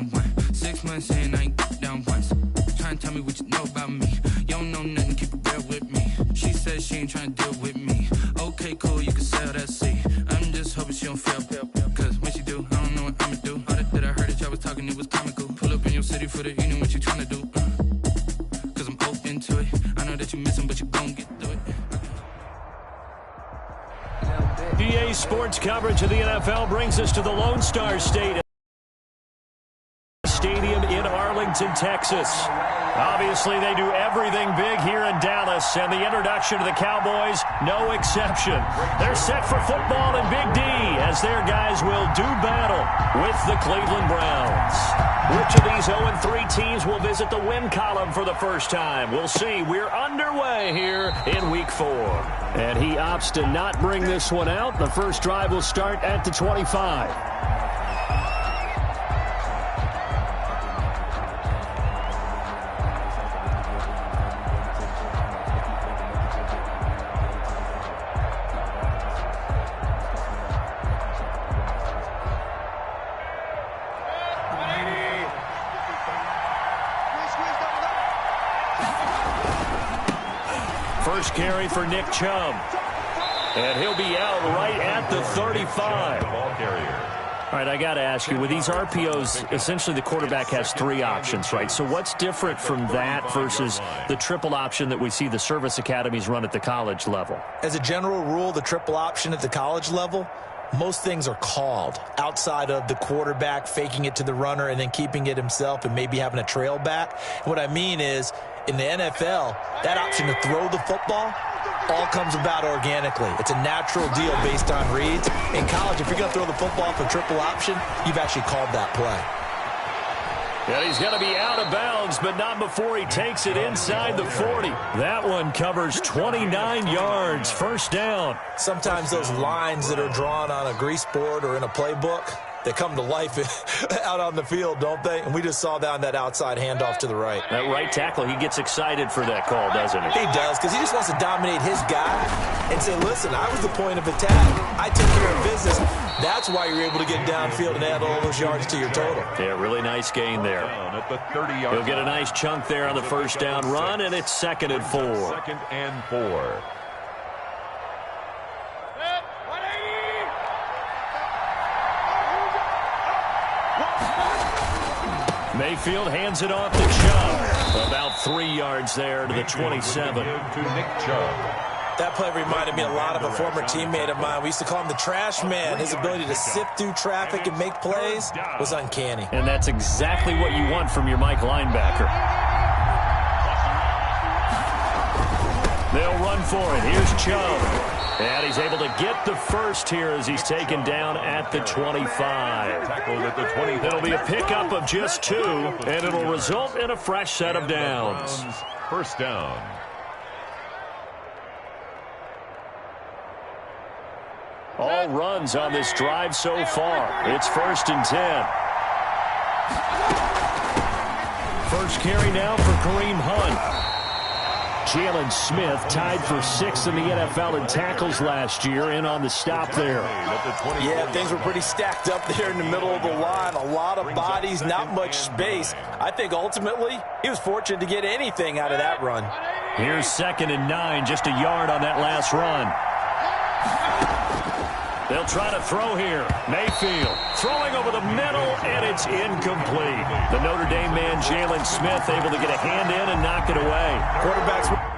one. 6 months in, I ain't down once. Trying to tell me what you know about me. You don't know nothing, keep it real with me. She says she ain't trying to deal with me. Okay, cool, you can sell that seat. I'm just hoping she don't fail. Cause when she do, I don't know what I'ma do. All that I heard that y'all was talking, it was comical. Pull up in your city for the evening, what you trying to do? Cause I'm open to it. I know that you missing, but you gon' get through it. EA Sports coverage of the NFL brings us to the Lone Star Stadium in Arlington, Texas. Obviously, they do everything big here in Dallas, and the introduction to the Cowboys, no exception. They're set for football in Big D as their guys will do battle with the Cleveland Browns. Which of these 0-3 teams will visit the win column for the first time? We'll see. We're underway here in Week 4. And he opts to not bring this one out. The first drive will start at the 25. First carry for Nick Chubb. And he'll be out right at the 35. All right, I got to ask you, with these RPOs, essentially the quarterback has 3 options, right? So what's different from that versus the triple option that we see the service academies run at the college level? As a general rule, the triple option at the college level, most things are called outside of the quarterback faking it to the runner and then keeping it himself and maybe having a trail back. What I mean is, in the NFL, that option to throw the football all comes about organically. It's a natural deal based on reads. In college, if you're going to throw the football for triple option, you've actually called that play. And he's going to be out of bounds, but not before he takes it inside the 40. That one covers 29 yards, first down. Sometimes those lines that are drawn on a grease board or in a playbook, they come to life out on the field, don't they? And we just saw that on that outside handoff to the right. That right tackle, he gets excited for that call, doesn't he? He does, because he just wants to dominate his guy and say, listen, I was the point of attack. I took care of business. That's why you're able to get downfield and add all those yards to your total. Yeah, really nice gain there. He'll get a nice chunk there on the first down run, and it's 2nd and 4. 2nd and 4. Mayfield hands it off to Chubb. About 3 yards there to the 27. To Nick Chubb. That play reminded me a lot of a former teammate of mine. We used to call him the trash man. His ability to sift through traffic and make plays was uncanny. And that's exactly what you want from your Mike linebacker. They'll run for it. Here's Chubb. And he's able to get the first here as he's taken down at the 25. It'll be a pickup of just 2, and it'll result in a fresh set of downs. First down. All runs on this drive so far. It's 1st and 10. First carry now for Kareem Hunt. Jalen Smith tied for 6th in the NFL in tackles last year, in on the stop there. Yeah, things were pretty stacked up there in the middle of the line. A lot of bodies, not much space. I think ultimately he was fortunate to get anything out of that run. Here's 2nd and 9, just a yard on that last run. They'll try to throw here. Mayfield throwing over the middle, and it's incomplete. The Notre Dame man, Jalen Smith, able to get a hand in and knock it away. Quarterbacks...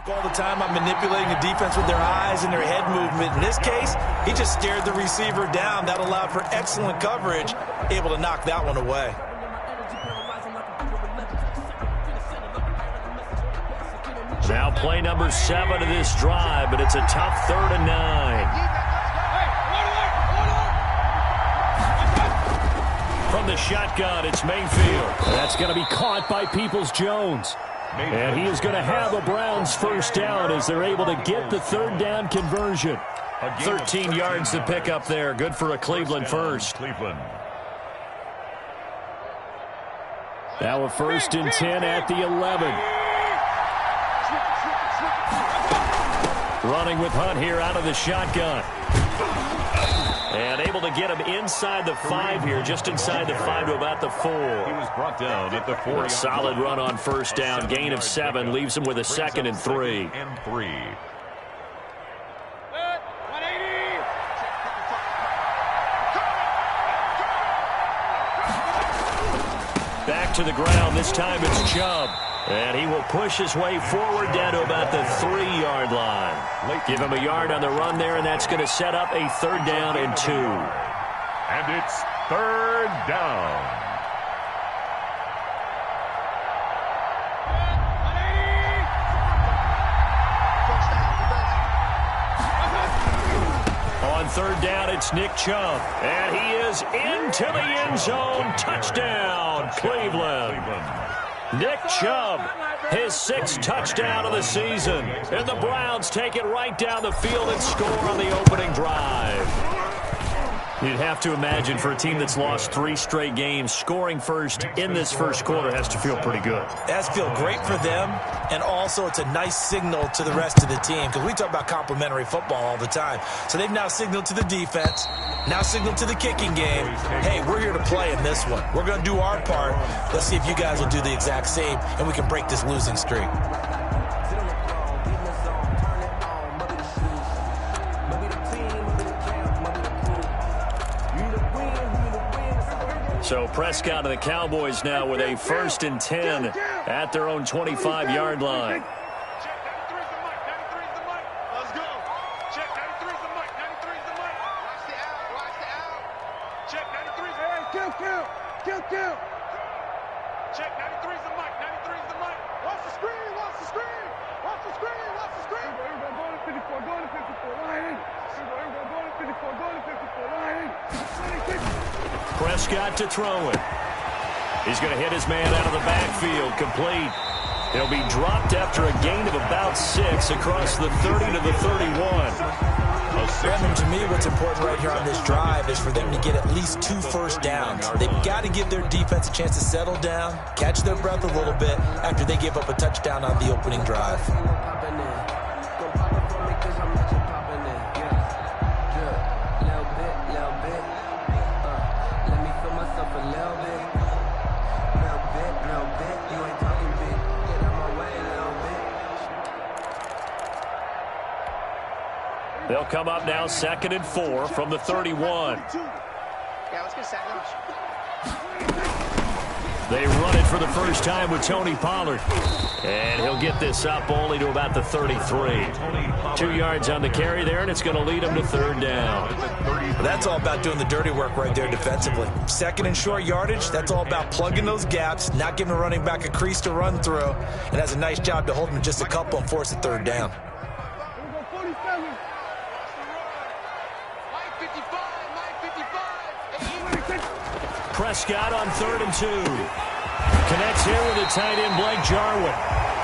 All the time I'm manipulating the defense with their eyes and their head movement. In this case, he just stared the receiver down. That allowed for excellent coverage, able to knock that one away. Now play number 7 of this drive, but it's a tough 3rd and 9. From the shotgun, it's Mayfield. That's going to be caught by Peoples-Jones. And he is going to have a Browns first down as they're able to get the 3rd down conversion. 13 yards to pick up there. Good for a Cleveland first. Now a 1st and 10 at the 11. Running with Hunt here out of the shotgun. And able to get him inside the 5 here, just inside the 5 to about the 4. He was brought down at the 4. A solid run on first down. Gain of 7 leaves him with a 2nd and 3. Back to the ground. This time it's Chubb. And he will push his way forward down to about the 3-yard line. Give him a yard on the run there, and that's going to set up a 3rd down and 2. And it's 3rd down. On 3rd down, it's Nick Chubb. And he is into the end zone. Touchdown, Cleveland. Nick Chubb, his 6th touchdown of the season. And the Browns take it right down the field and score on the opening drive. You'd have to imagine for a team that's lost 3 straight games, scoring first in this first quarter has to feel pretty good. It has to feel great for them, and also it's a nice signal to the rest of the team, because we talk about complimentary football all the time. So they've now signaled to the defense, now signaled to the kicking game, hey, we're here to play in this one. We're going to do our part. Let's see if you guys will do the exact same, and we can break this losing streak. So Prescott and the Cowboys now with a 1st and 10 at their own 25-yard line. Prescott to throw it. He's going to hit his man out of the backfield. Complete. He'll be dropped after a gain of about 6 across the 30 to the 31. Brandon, to me, what's important right here on this drive is for them to get at least 2 first downs. They've got to give their defense a chance to settle down, catch their breath a little bit after they give up a touchdown on the opening drive. They'll come up now 2nd and 4 from the 31. Yeah, let's get 2nd. They run it for the first time with Tony Pollard. And he'll get this up only to about the 33. 2 yards on the carry there, and it's going to lead him to 3rd down. That's all about doing the dirty work right there defensively. 2nd and short yardage, that's all about plugging those gaps, not giving a running back a crease to run through, and has a nice job to hold him to just a couple and force a 3rd down. Prescott on 3rd and 2. Connects here with the tight end, Blake Jarwin.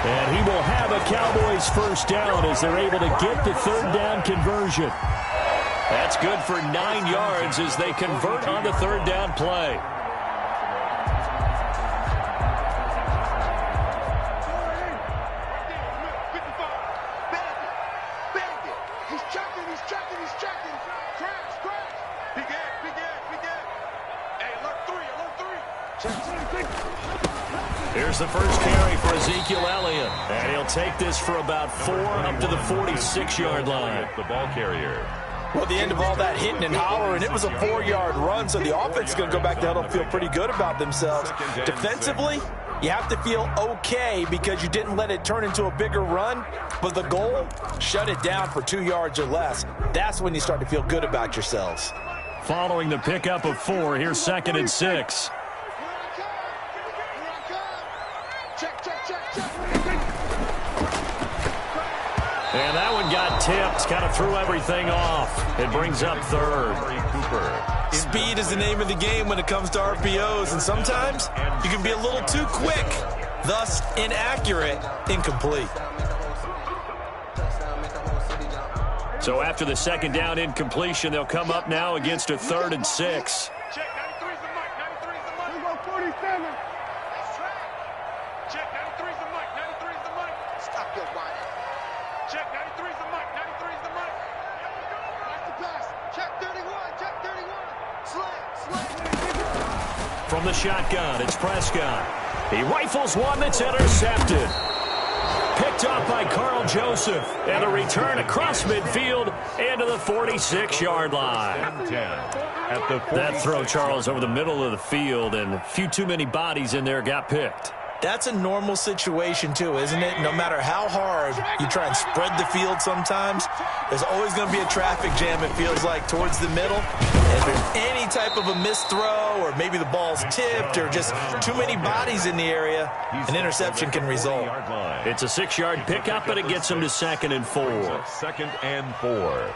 And he will have a Cowboys first down as they're able to get the 3rd down conversion. That's good for 9 yards as they convert on the 3rd down play. Here's the first carry for Ezekiel Elliott. And he'll take this for about 4 up to the 46-yard line. The ball carrier. Well, the end of all that hitting and hollering, it was a 4-yard run, so the offense is going to go back to huddle and feel pretty good about themselves. Defensively, You have to feel okay because you didn't let it turn into a bigger run, but the goal, shut it down for 2 yards or less. That's when you start to feel good about yourselves. Following the pickup of 4, here's 2nd and 6. And that one got tipped, kind of threw everything off. It brings up 3rd. Speed is the name of the game when it comes to RPOs, and sometimes you can be a little too quick, thus inaccurate, incomplete. So after the 2nd down incompletion, they'll come up now against a 3rd and 6. Check 93's the mic. 93's the mic. We go 47. That's right. Check 93's the mic. 93's the mic. Stop your whining. Check 93's the mic. 93's the mic. That's the pass. Check 31. Check 31. Slant. From the shotgun, it's Prescott. He rifles one that's intercepted. Picked up by Carl Joseph. And a return across midfield into the 46-yard line. That throw, Charles, over the middle of the field, and a few too many bodies in there got picked. That's a normal situation, too, isn't it? No matter how hard you try and spread the field sometimes, there's always going to be a traffic jam, it feels like, towards the middle. And if there's any type of a missed throw, or maybe the ball's tipped, or just too many bodies in the area, an interception can result. It's a 6-yard pickup, but it gets them to 2nd and 4. 2nd and 4.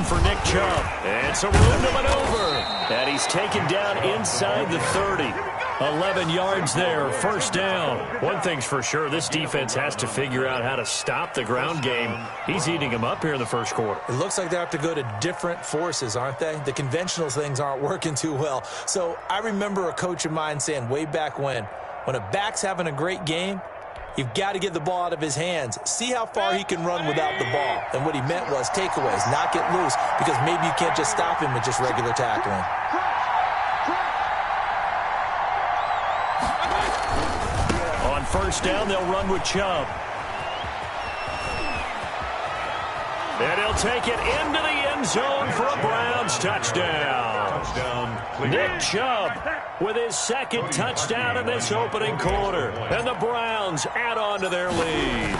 For Nick Chubb. It's a room to maneuver. And he's taken down inside the 30. 11 yards there, 1st down. One thing's for sure, this defense has to figure out how to stop the ground game. He's eating them up here in the 1st quarter. It looks like they have to go to different forces, aren't they? The conventional things aren't working too well. So I remember a coach of mine saying way back when a back's having a great game, you've got to get the ball out of his hands. See how far he can run without the ball. And what he meant was takeaways, not get loose, because maybe you can't just stop him with just regular tackling. On 1st down, they'll run with Chubb. And he'll take it into the end zone for a Browns touchdown. Nick Chubb with his 2nd touchdown in this opening quarter. And the Browns add on to their lead.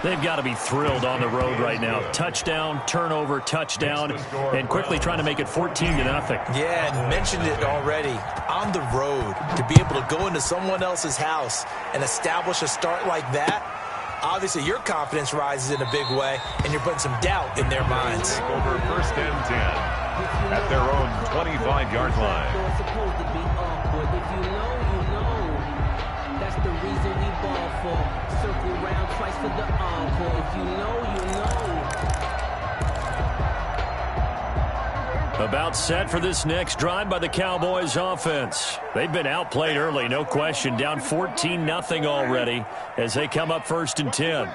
They've got to be thrilled on the road right now. Touchdown, turnover, touchdown, and quickly trying to make it 14-0. Yeah, and mentioned it already. On the road, to be able to go into someone else's house and establish a start like that, obviously your confidence rises in a big way, and you're putting some doubt in their minds. Over 1st and 10 at their own 25-yard line. If you know, you know. That's the reason we ball for. Circle round twice for the encore. If you know, you know. About set for this next drive by the Cowboys offense. They've been outplayed early, no question. Down 14-0 already as they come up 1st and 10.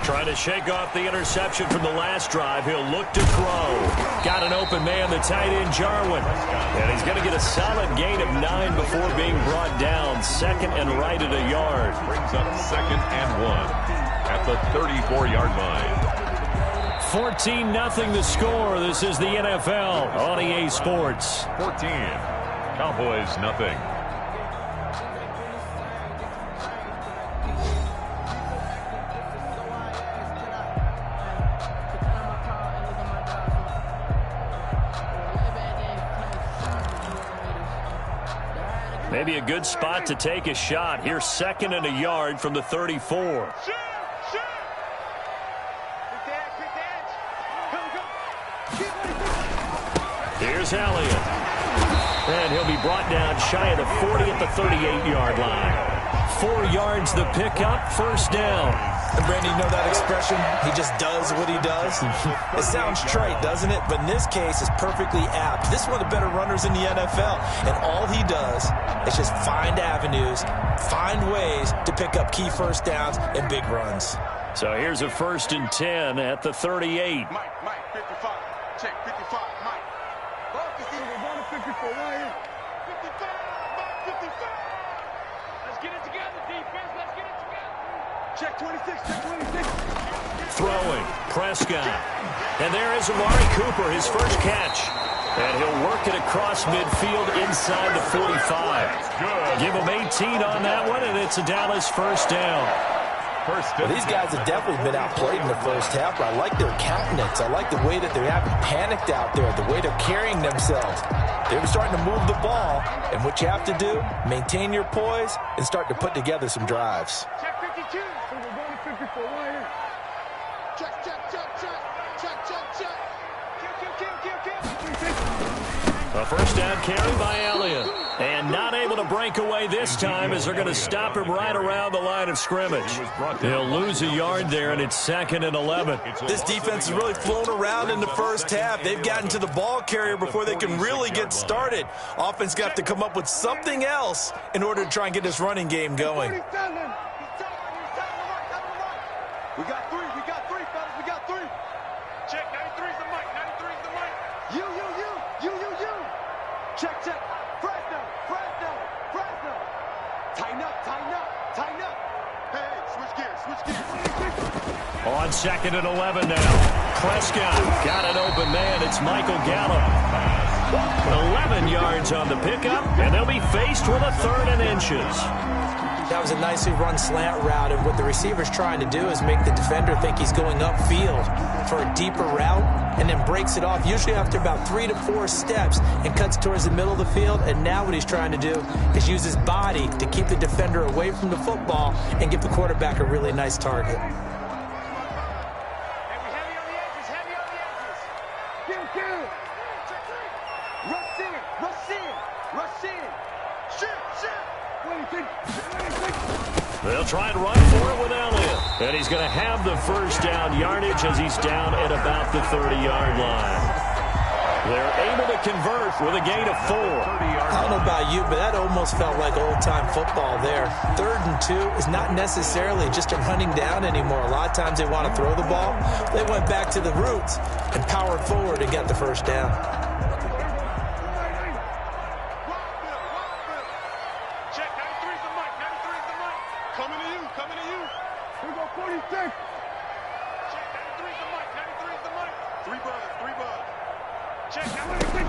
Trying to shake off the interception from the last drive. He'll look to throw. Got an open man, the tight end, Jarwin. And he's going to get a solid gain of 9 before being brought down. 2nd and right at a yard. Brings up 2nd and 1 at the 34-yard line. 14-0 the score. This is the NFL on EA Sports. 14. Cowboys, nothing. Maybe a good spot to take a shot. Here's 2nd and a yard from the 34. Here's Elliott. And he'll be brought down shy of the 40 at the 38-yard line. 4 yards the pickup, 1st down. And Brandon, you know that expression? He just does what he does. It sounds trite, doesn't it? But in this case, it's perfectly apt. This is one of the better runners in the NFL. And all he does is just find avenues, find ways to pick up key first downs and big runs. So here's a 1st and 10 at the 38. Mike, 55. Check, 55, Mike. Marcus, we're going to 54 right here. 55, Mike, 55. Let's get it together, defense. Let's get it together. Check 26, check 26. Throwing, Prescott. And there is Amari Cooper, his first catch. And he'll work it across midfield inside the 45. Give him 18 on that one, and it's a Dallas first down. Well, these guys have definitely been outplayed in the first half, but I like their countenance. I like the way that they haven't panicked out there, the way they're carrying themselves. They're starting to move the ball, and what you have to do, maintain your poise and start to put together some drives. Check 52. So we're going to 54 right here. Check, check, check, check. Check, check, check. Kill. A first down carry by Elliott. And not able to break away this time as they're going to stop him right around the line of scrimmage. He'll lose a yard there, and it's 2nd and 11. This defense has really flown around in the first half. They've gotten to the ball carrier before they can really get started. Offense got to come up with something else in order to try and get this running game going. We got three, fellas. We got three. Check, 93's the mic. 93's the mic. You. Check. Fresno. Tighten up. Hey, switch gears. On 2nd and 11 now. Prescott got an open man. It's Michael Gallup. 11 yards on the pickup, and they'll be faced with a 3rd and inches. That was a nicely run slant route, and what the receiver's trying to do is make the defender think he's going upfield for a deeper route, and then breaks it off, usually after about 3 to 4 steps, and cuts towards the middle of the field. And now what he's trying to do is use his body to keep the defender away from the football and give the quarterback a really nice target. They'll try and run for it with Elliott. And he's going to have the first down yardage as he's down at about the 30-yard line. They're able to convert with a gain of 4. I don't know about you, but that almost felt like old-time football there. 3rd and 2 is not necessarily just a running down anymore. A lot of times they want to throw the ball. They went back to the roots and powered forward and got the first down. Check, 93's the mic. 93's the mic. Coming to you. We go 46. Check, 93's the mic. 93's the mic. 3 buzz. Check, 96.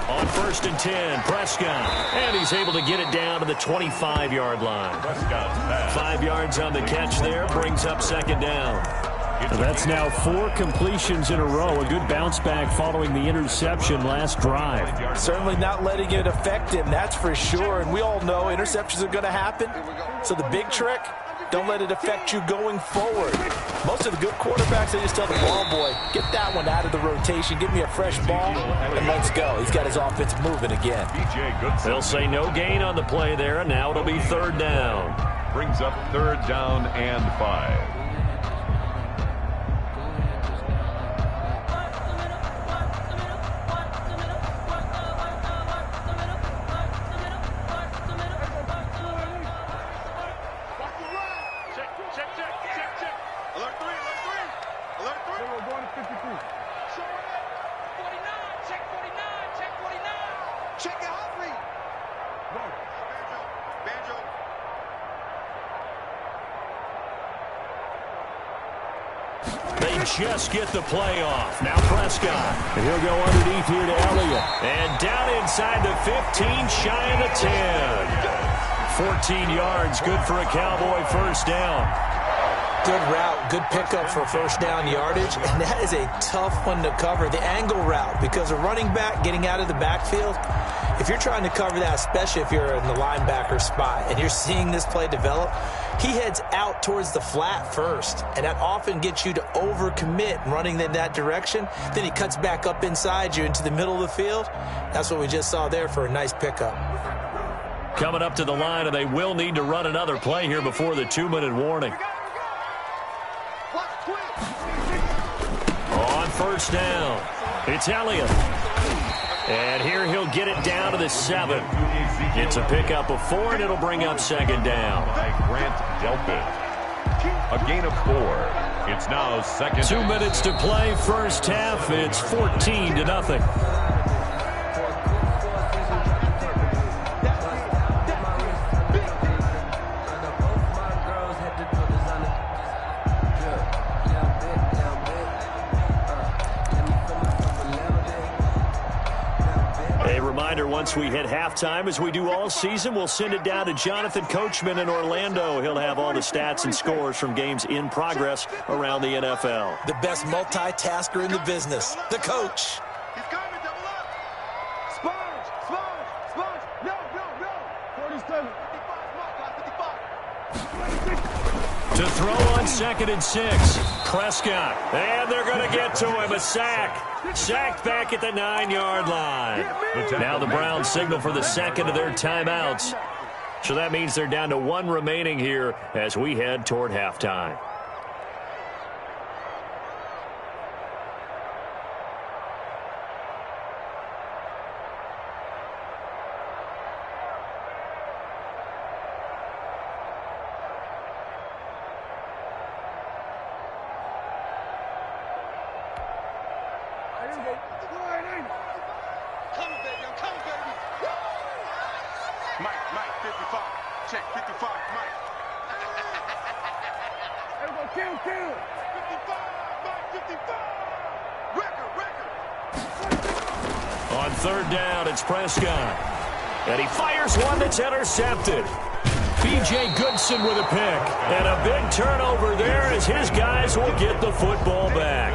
On 1st and 10, Prescott. And he's able to get it down to the 25-yard line. 5 yards on the catch there, brings up 2nd down. That's now 4 completions in a row. A good bounce back following the interception last drive. Certainly not letting it affect him, that's for sure. And we all know interceptions are going to happen. So the big trick, don't let it affect you going forward. Most of the good quarterbacks, they just tell the ball boy, get that one out of the rotation, give me a fresh ball, and let's go. He's got his offense moving again. They'll say no gain on the play there, and now it'll be 3rd down. Brings up 3rd down and 5. Just get the play off. Now Prescott. And he'll go underneath here to Elliott. And down inside the 15, shy of the 10. 14 yards, good for a Cowboy first down. Good route, good pickup for first down yardage, and that is a tough one to cover, the angle route, because a running back getting out of the backfield, if you're trying to cover that, especially if you're in the linebacker spot and you're seeing this play develop, he heads out towards the flat first, and that often gets you to overcommit running in that direction. Then he cuts back up inside you into the middle of the field. That's what we just saw there for a nice pickup. Coming up to the line, and they will need to run another play here before the 2-minute warning. On first down, it's Elliott. And here he'll get it down to the 7. It's a pickup of 4, and it'll bring up second down. By Grant Delpit. A gain of 4. It's now second. 2 minutes to play, first half. It's 14-0. Once we hit halftime, as we do all season, we'll send it down to Jonathan Coachman in Orlando. He'll have all the stats and scores from games in progress around the NFL. The best multitasker in the business, the coach. He's coming, double up. Sponge. No. 47. 55. To throw on 2nd and 6. Prescott. And they're going to get to him. A sack. Sacked back at the 9-yard line. Now the Browns signal for the second of their timeouts. So that means they're down to 1 remaining here as we head toward halftime. Mike, 55. Check, 55, Mike. Everyone, kill. 55, Mike, 55. Record. On third down, it's Prescott. And he fires one that's intercepted. B.J. Goodson with a pick. And a big turnover there as his guys will get the football back.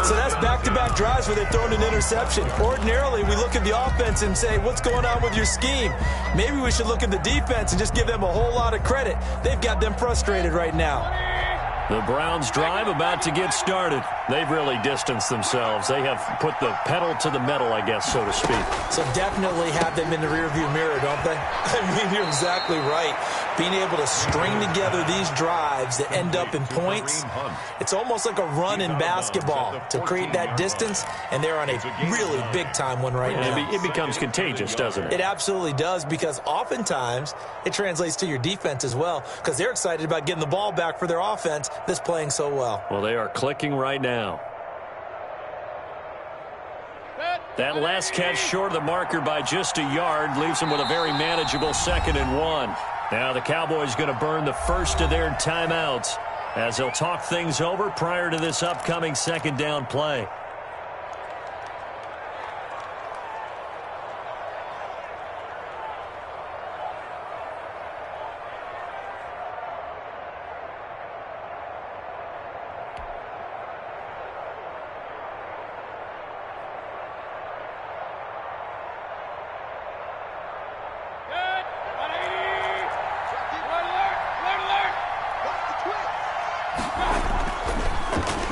So that's back-to-back drives where they've thrown an interception. Ordinarily, we look at the offense and say, what's going on with your scheme? Maybe we should look at the defense and just give them a whole lot of credit. They've got them frustrated right now. The Browns drive about to get started. They've really distanced themselves. They have put the pedal to the metal, I guess, so to speak. So definitely have them in the rearview mirror, don't they? I mean, you're exactly right. Being able to string together these drives that end up in points, it's almost like a run in basketball to create that distance, and they're on a really big-time one right now. It becomes contagious, doesn't it? It absolutely does, because oftentimes it translates to your defense as well, because they're excited about getting the ball back for their offense that's playing so well. Well, they are clicking right now. That last catch short of the marker by just a yard leaves them with a very manageable 2nd and 1. Now the Cowboys going to burn the first of their timeouts as they'll talk things over prior to this upcoming 2nd down play.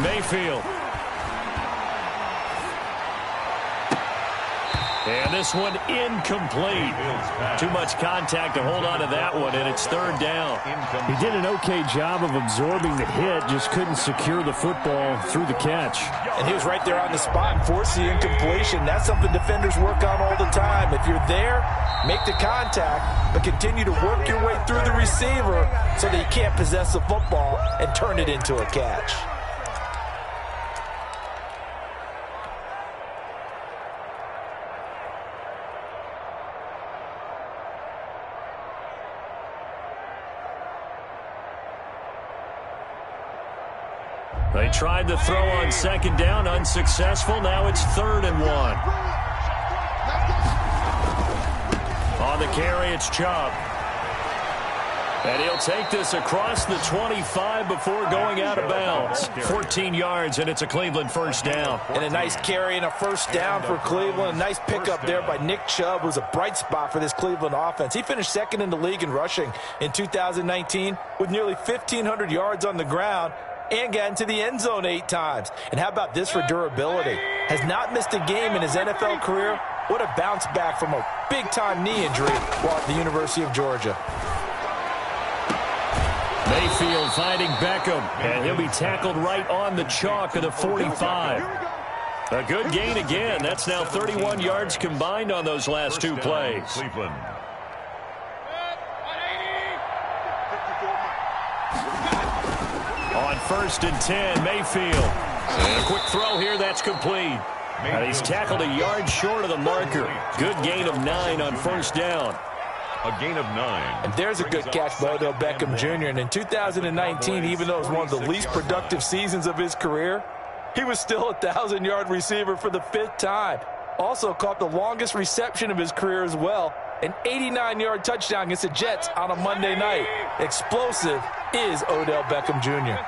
Mayfield. And this one incomplete. Too much contact to hold on to that one, and it's 3rd down. He did an okay job of absorbing the hit, just couldn't secure the football through the catch. And he was right there on the spot and forced the incompletion. That's something defenders work on all the time. If you're there, make the contact, but continue to work your way through the receiver so that you can't possess the football and turn it into a catch. They tried to throw on 2nd down, unsuccessful. Now it's 3rd and 1. On the carry, it's Chubb. And he'll take this across the 25 before going out of bounds. 14 yards, and it's a Cleveland 1st down. And a nice carry and a 1st down for Cleveland. A nice pickup there by Nick Chubb, who's a bright spot for this Cleveland offense. He finished 2nd in the league in rushing in 2019 with nearly 1,500 yards on the ground and got into the end zone 8 times. And how about this for durability? Has not missed a game in his NFL career. What a bounce back from a big-time knee injury while at the University of Georgia. Mayfield finding Beckham, and he'll be tackled right on the chalk of the 45. A good gain again. That's now 31 yards combined on those last two plays. Cleveland. On 1st and 10, Mayfield. And a quick throw here, that's complete. And he's tackled a yard short of the marker. Good gain of 9 on 1st down. A gain of 9. And there's a good catch by Odell Beckham Jr. And in 2019, even though it was one of the least productive seasons of his career, he was still a 1,000-yard receiver for the 5th time. Also caught the longest reception of his career as well, an 89-yard touchdown against the Jets on a Monday night. Explosive is Odell Beckham Jr.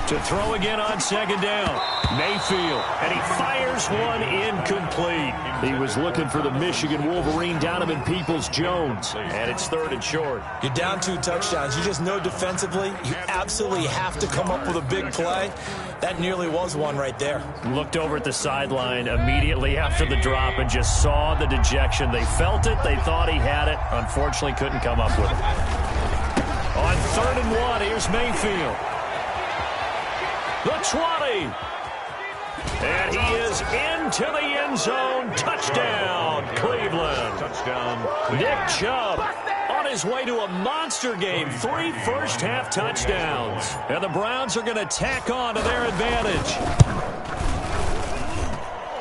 To throw again on 2nd down, Mayfield, and he fires one incomplete. He was looking for the Michigan Wolverine, Donovan Peoples-Jones, and it's 3rd and short. You're down 2 touchdowns. You just know defensively you absolutely have to come up with a big play. That nearly was one right there. Looked over at the sideline immediately after the drop and just saw the dejection. They felt it. They thought he had it. Unfortunately, couldn't come up with it. On 3rd and 1, here's Mayfield. The 20. And he is into the end zone. Touchdown, Cleveland. Touchdown, Nick Chubb on his way to a monster game. 3 first-half touchdowns. And the Browns are going to tack on to their advantage.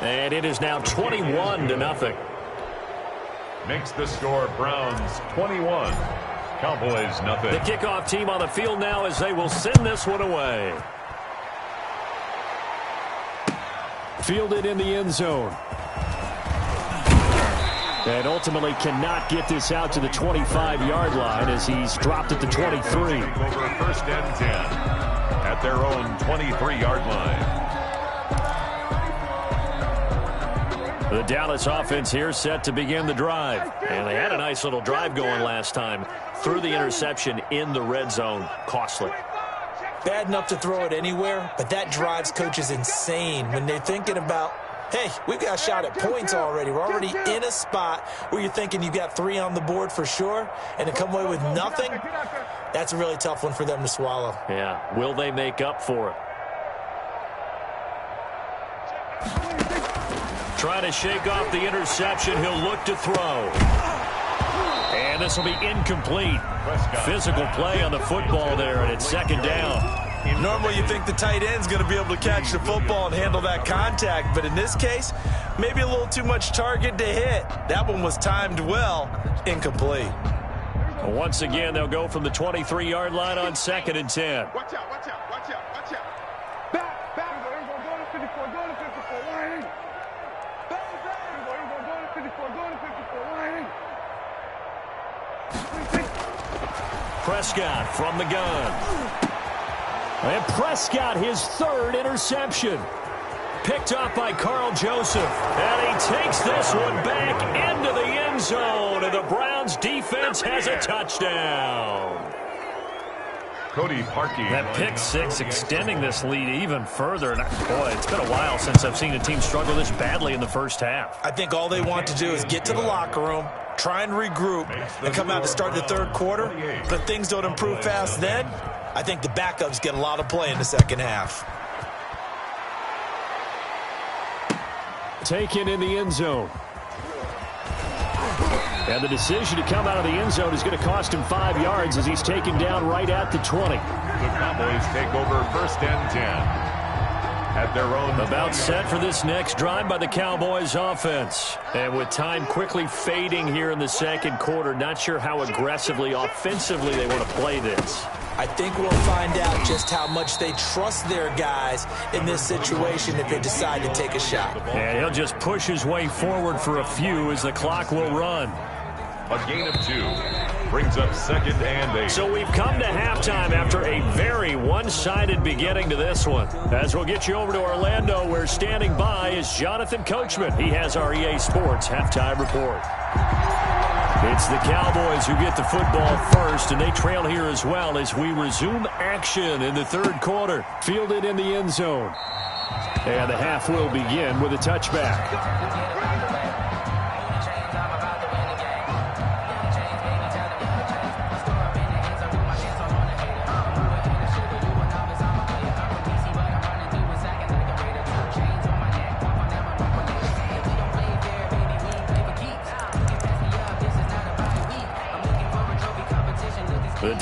And it is now 21-0. Makes the score Browns 21. Cowboys nothing. The kickoff team on the field now as they will send this one away. Fielded in the end zone. And ultimately cannot get this out to the 25-yard line as he's dropped at the 23. Over 1st and 10 at their own 23-yard line. The Dallas offense here set to begin the drive. And they had a nice little drive going last time. Threw the interception in the red zone. Costly. Bad enough to throw it anywhere, but that drives coaches insane when they're thinking about, hey, we've got a shot at points already. We're already in a spot where you're thinking you've got 3 on the board for sure, and to come away with nothing, that's a really tough one for them to swallow. Yeah, will they make up for it? Trying to shake off the interception. He'll look to throw. And this will be incomplete. Physical play on the football there, and it's 2nd down. Normally you think the tight end's going to be able to catch the football and handle that contact, but in this case, maybe a little too much target to hit. That one was timed well, incomplete. Once again, they'll go from the 23-yard line on 2nd and 10. Watch out, watch out, watch out, watch out. Back, back. Go to 54, go to 54, winding. Back, go to 54, go to 54, winding. Prescott from the gun. And Prescott, his 3rd interception. Picked up by Carl Joseph. And he takes this one back into the end zone. And the Browns defense has a touchdown. Cody Parkey. That pick 6 extending this lead even further. And boy, it's been a while since I've seen a team struggle this badly in the first half. I think all they want to do is get to the locker room, try and regroup, and come out to start the 3rd quarter. But if things don't improve fast then, I think the backups get a lot of play in the 2nd half. Taken in the end zone. And the decision to come out of the end zone is going to cost him 5 yards as he's taken down right at the 20. The Cowboys take over 1st and 10 at their own. About set for this next drive by the Cowboys offense. And with time quickly fading here in the 2nd quarter, not sure how aggressively, offensively they want to play this. I think we'll find out just how much they trust their guys in this situation if they decide to take a shot. And he'll just push his way forward for a few as the clock will run. A gain of 2 brings up 2nd and 8. So we've come to halftime after a very one-sided beginning to this one. As we'll get you over to Orlando, where standing by is Jonathan Coachman. He has our EA Sports halftime report. It's the Cowboys who get the football first, and they trail here as well as we resume action in the 3rd quarter. Fielded in the end zone. And the half will begin with a touchback.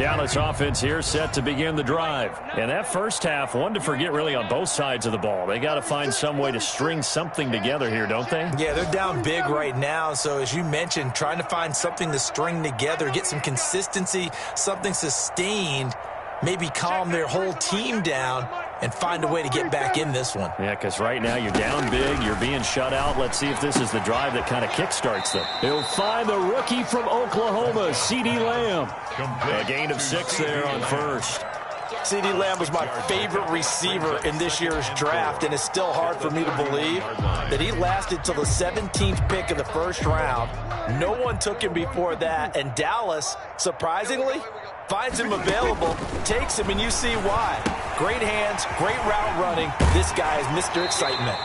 Dallas offense here set to begin the drive. And that first half, one to forget really on both sides of the ball. They got to find some way to string something together here, don't they? Yeah, they're down big right now. So as you mentioned, trying to find something to string together, get some consistency, something sustained, maybe calm their whole team down and find a way to get back in this one. Yeah, because right now you're down big, you're being shut out. Let's see if this is the drive that kind of kickstarts them. He'll find the rookie from Oklahoma, C.D. Lamb. A gain of 6 there on first. C.D. Lamb was my favorite receiver in this year's draft, and it's still hard for me to believe that he lasted till the 17th pick of the first round. No one took him before that, and Dallas, surprisingly, finds him available, takes him, and you see why. Great hands, great route running. This guy is Mr. Excitement.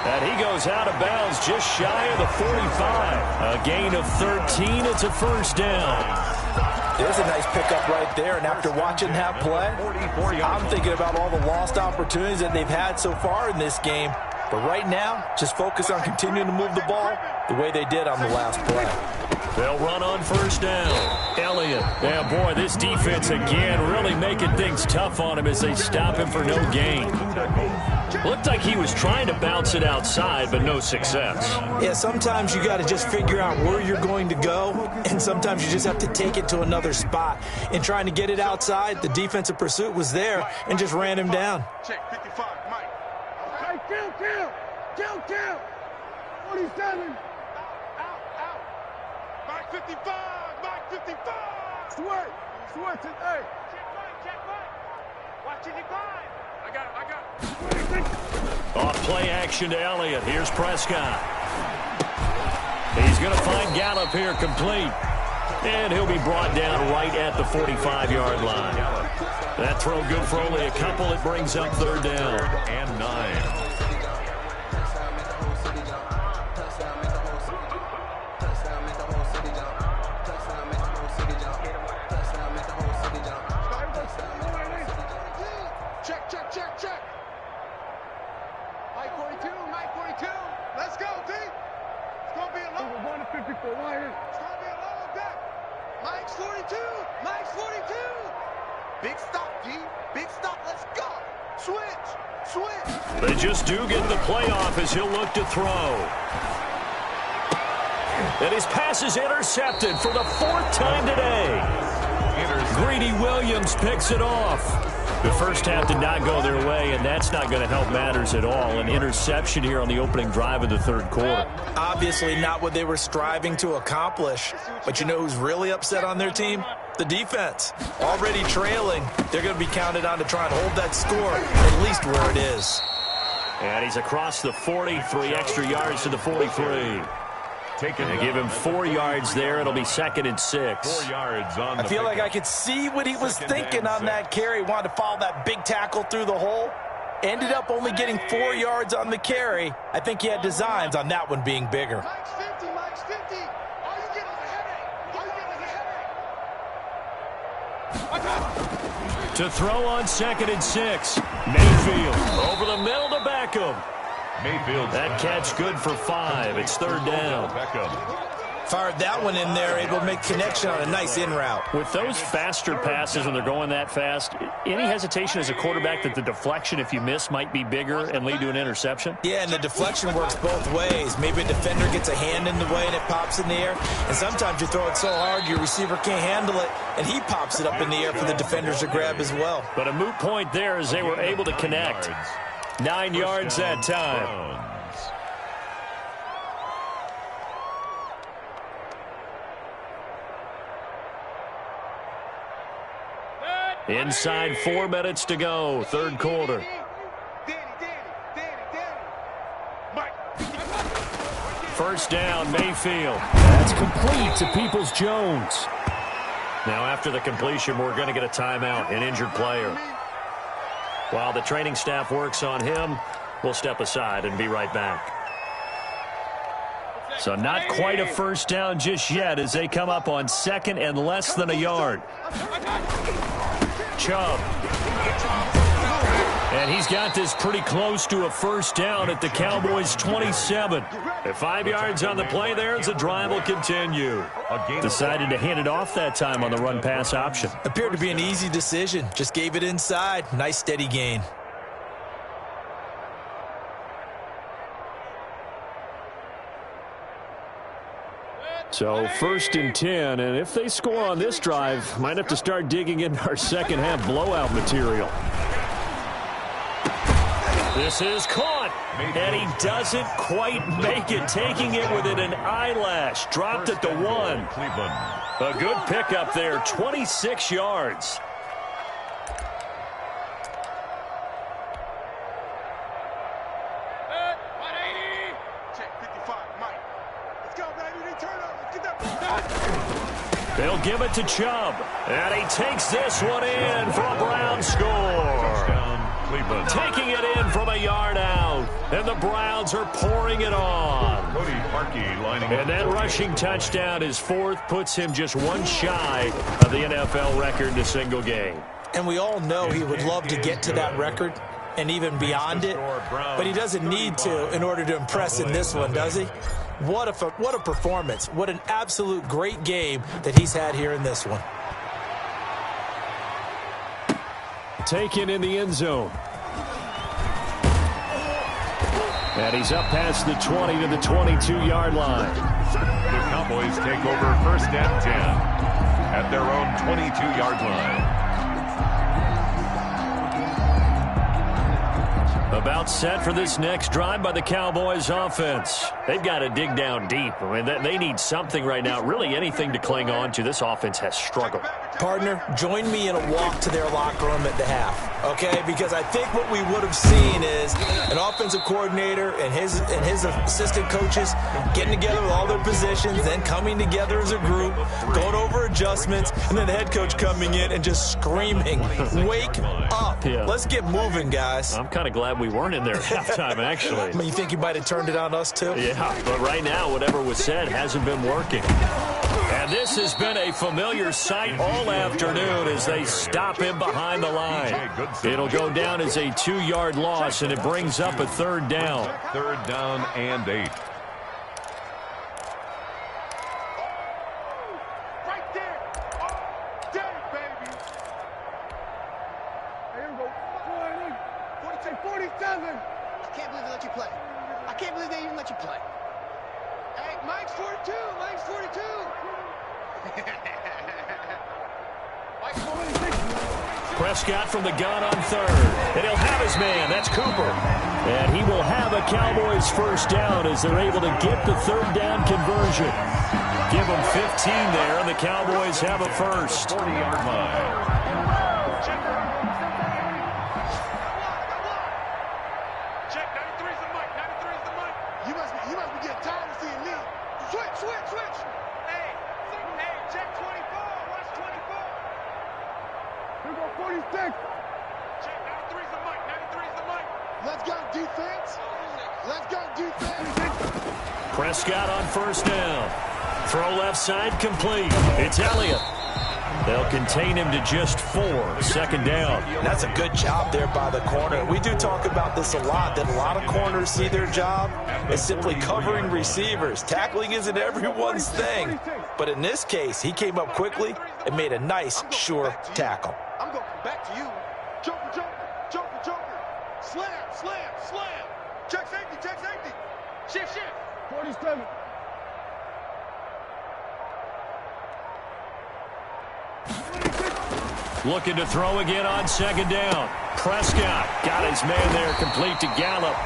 And he goes out of bounds just shy of the 45. A gain of 13. It's a first down. There's a nice pickup right there, and after watching that play, I'm thinking about all the lost opportunities that they've had so far in this game. But right now, just focus on continuing to move the ball the way they did on the last play. They'll run on first down. Elliott. Yeah, boy, this defense again really making things tough on him as they stop him for no gain. Looked like he was trying to bounce it outside, but no success. Yeah, sometimes you got to just figure out where you're going to go, and sometimes you just have to take it to another spot. In trying to get it outside, the defensive pursuit was there and just ran him down. Check 55, Mike. Okay, kill. 47. Out. Mike 55. Switch it, hey. Check Mike. Watching you guys. I got it. Off play action to Elliott. Here's Prescott. He's going to find Gallup here complete. And he'll be brought down right at the 45-yard line. That throw good for only a couple. It brings up third down. And 9. Check. Mike 42. Let's go, D. It's going to be a long. Over 154. It's going to be a long day. Mike's 42. Big stop, D. Big stop. Let's go. Switch. They just do get the playoff as he'll look to throw. And his pass is intercepted for the 4th time today. Greedy Williams picks it off. The first half did not go their way, and that's not going to help matters at all. An interception here on the opening drive of the third quarter. Obviously not what they were striving to accomplish. But you know who's really upset on their team? The defense. Already trailing. They're going to be counted on to try and hold that score at least where it is. And he's across the 40, 3 extra yards to the 43. They give him 4 yards there. It'll be 2nd and 6. 4 yards on the I feel like I could see what he was thinking on that carry. Wanted to follow that big tackle through the hole. Ended up only getting 4 yards on the carry. I think he had designs on that one being bigger. Mike's 50. All you get is a headache. To throw on 2nd and 6. Mayfield over the middle to Beckham. That catch good for 5. It's third down. Fired that one in there, able to make connection on a nice in route. With those faster passes when they're going that fast, any hesitation as a quarterback that the deflection, if you miss, might be bigger and lead to an interception? Yeah, and the deflection works both ways. Maybe a defender gets a hand in the way and it pops in the air. And sometimes you throw it so hard your receiver can't handle it, and he pops it up in the air for the defenders to grab as well. But a moot point there as they were able to connect. 9 yards that time. Inside 4 minutes to go, third quarter. First down, Mayfield. That's complete to Peoples-Jones. Now after the completion, we're going to get a timeout, an injured player. While the training staff works on him, we'll step aside and be right back. So not quite a first down just yet as they come up on 2nd and less than a yard. Chubb. And he's got this pretty close to a first down at the Cowboys' 27. At 5 yards on the play there as the drive will continue. Decided to hand it off that time on the run-pass option. Appeared to be an easy decision. Just gave it inside. Nice steady gain. So 1st and 10, and if they score on this drive, might have to start digging into our second half blowout material. This is caught, and he doesn't quite make it, taking it within an eyelash. Dropped at the 1. A good pickup there, 26 yards. They'll give it to Chubb, and he takes this one in for a Brown score. Taking it in from a yard out, and the Browns are pouring it on. And that rushing touchdown, his 4th, puts him just one shy of the NFL record in a single game. And we all know he would love to get to that record and even beyond it, but he doesn't need to in order to impress in this one, does he? What a performance. What an absolute great game that he's had here in this one. Taken in the end zone. And he's up past the 20 to the 22-yard line. The Cowboys take over 1st and 10 at their own 22-yard line. About set for this next drive by the Cowboys offense. They've got to dig down deep. I mean, they need something right now, really anything to cling on to. This offense has struggled. Partner, join me in a walk to their locker room at the half, okay? Because I think what we would have seen is an offensive coordinator and his assistant coaches getting together with all their positions, then coming together as a group, going over adjustments, and then the head coach coming in and just screaming, wake up. Yeah. Let's get moving, guys. I'm kind of glad we weren't in there at halftime, actually. I mean, you think you might have turned it on us, too? Yeah, but right now, whatever was said hasn't been working. And this has been a familiar sight all afternoon as they stop him behind the line. It'll go down as a 2-yard loss, and it brings up a 3rd down. 3rd down and 8. Right there. All day, baby. Here we go. 47. I can't believe they let you play. I can't believe they even let you play. Hey, Mike's 42. Mike's 42. Mike's 46. Prescott from the gun on 3rd. And he'll have his man. That's Cooper. And he will have a Cowboys 1st down as they're able to get the 3rd down conversion. Give them 15 there, and the Cowboys have a 1st. 40-yard line. Switch. Hey, check 24. Watch 24. Here we go, 46. Check 93's the mic. 93's the mic. Let's go, defense. Let's go, defense. Prescott on 1st down. Throw left side complete. It's Elliott. They'll contain him to just 4. 2nd down. That's a good job there by the corner. We do talk about this a lot, that a lot of corners see their job as simply covering receivers. Tackling isn't everyone's thing. But in this case, he came up quickly and made a nice, sure tackle. I'm going to come back to you. Joker. Slam. Check safety. Shift. 47. Looking to throw again on 2nd down. Prescott got his man there complete to Gallup.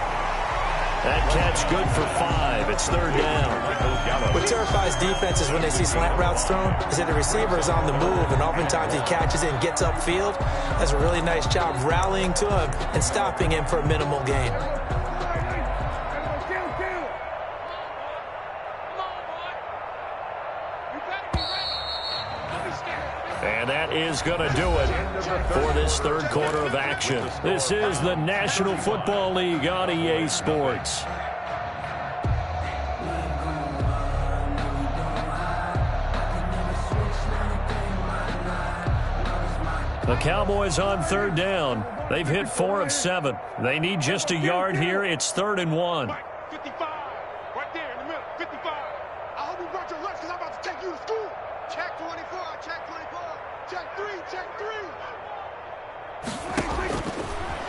That catch good for 5. It's 3rd down. What terrifies defenses when they see slant routes thrown is that the receiver is on the move, and oftentimes he catches it and gets upfield. Does a really nice job rallying to him and stopping him for a minimal gain. And that is going to do it for this 3rd quarter of action. This is the National Football League on EA Sports. The Cowboys on third down. They've hit 4 of 7. They need just a yard here. It's 3rd and 1. 55, right there in the middle, 55. I hope you brought your lunch because I'm about to take you to school. Check 24, check 24. Check 3, check 3.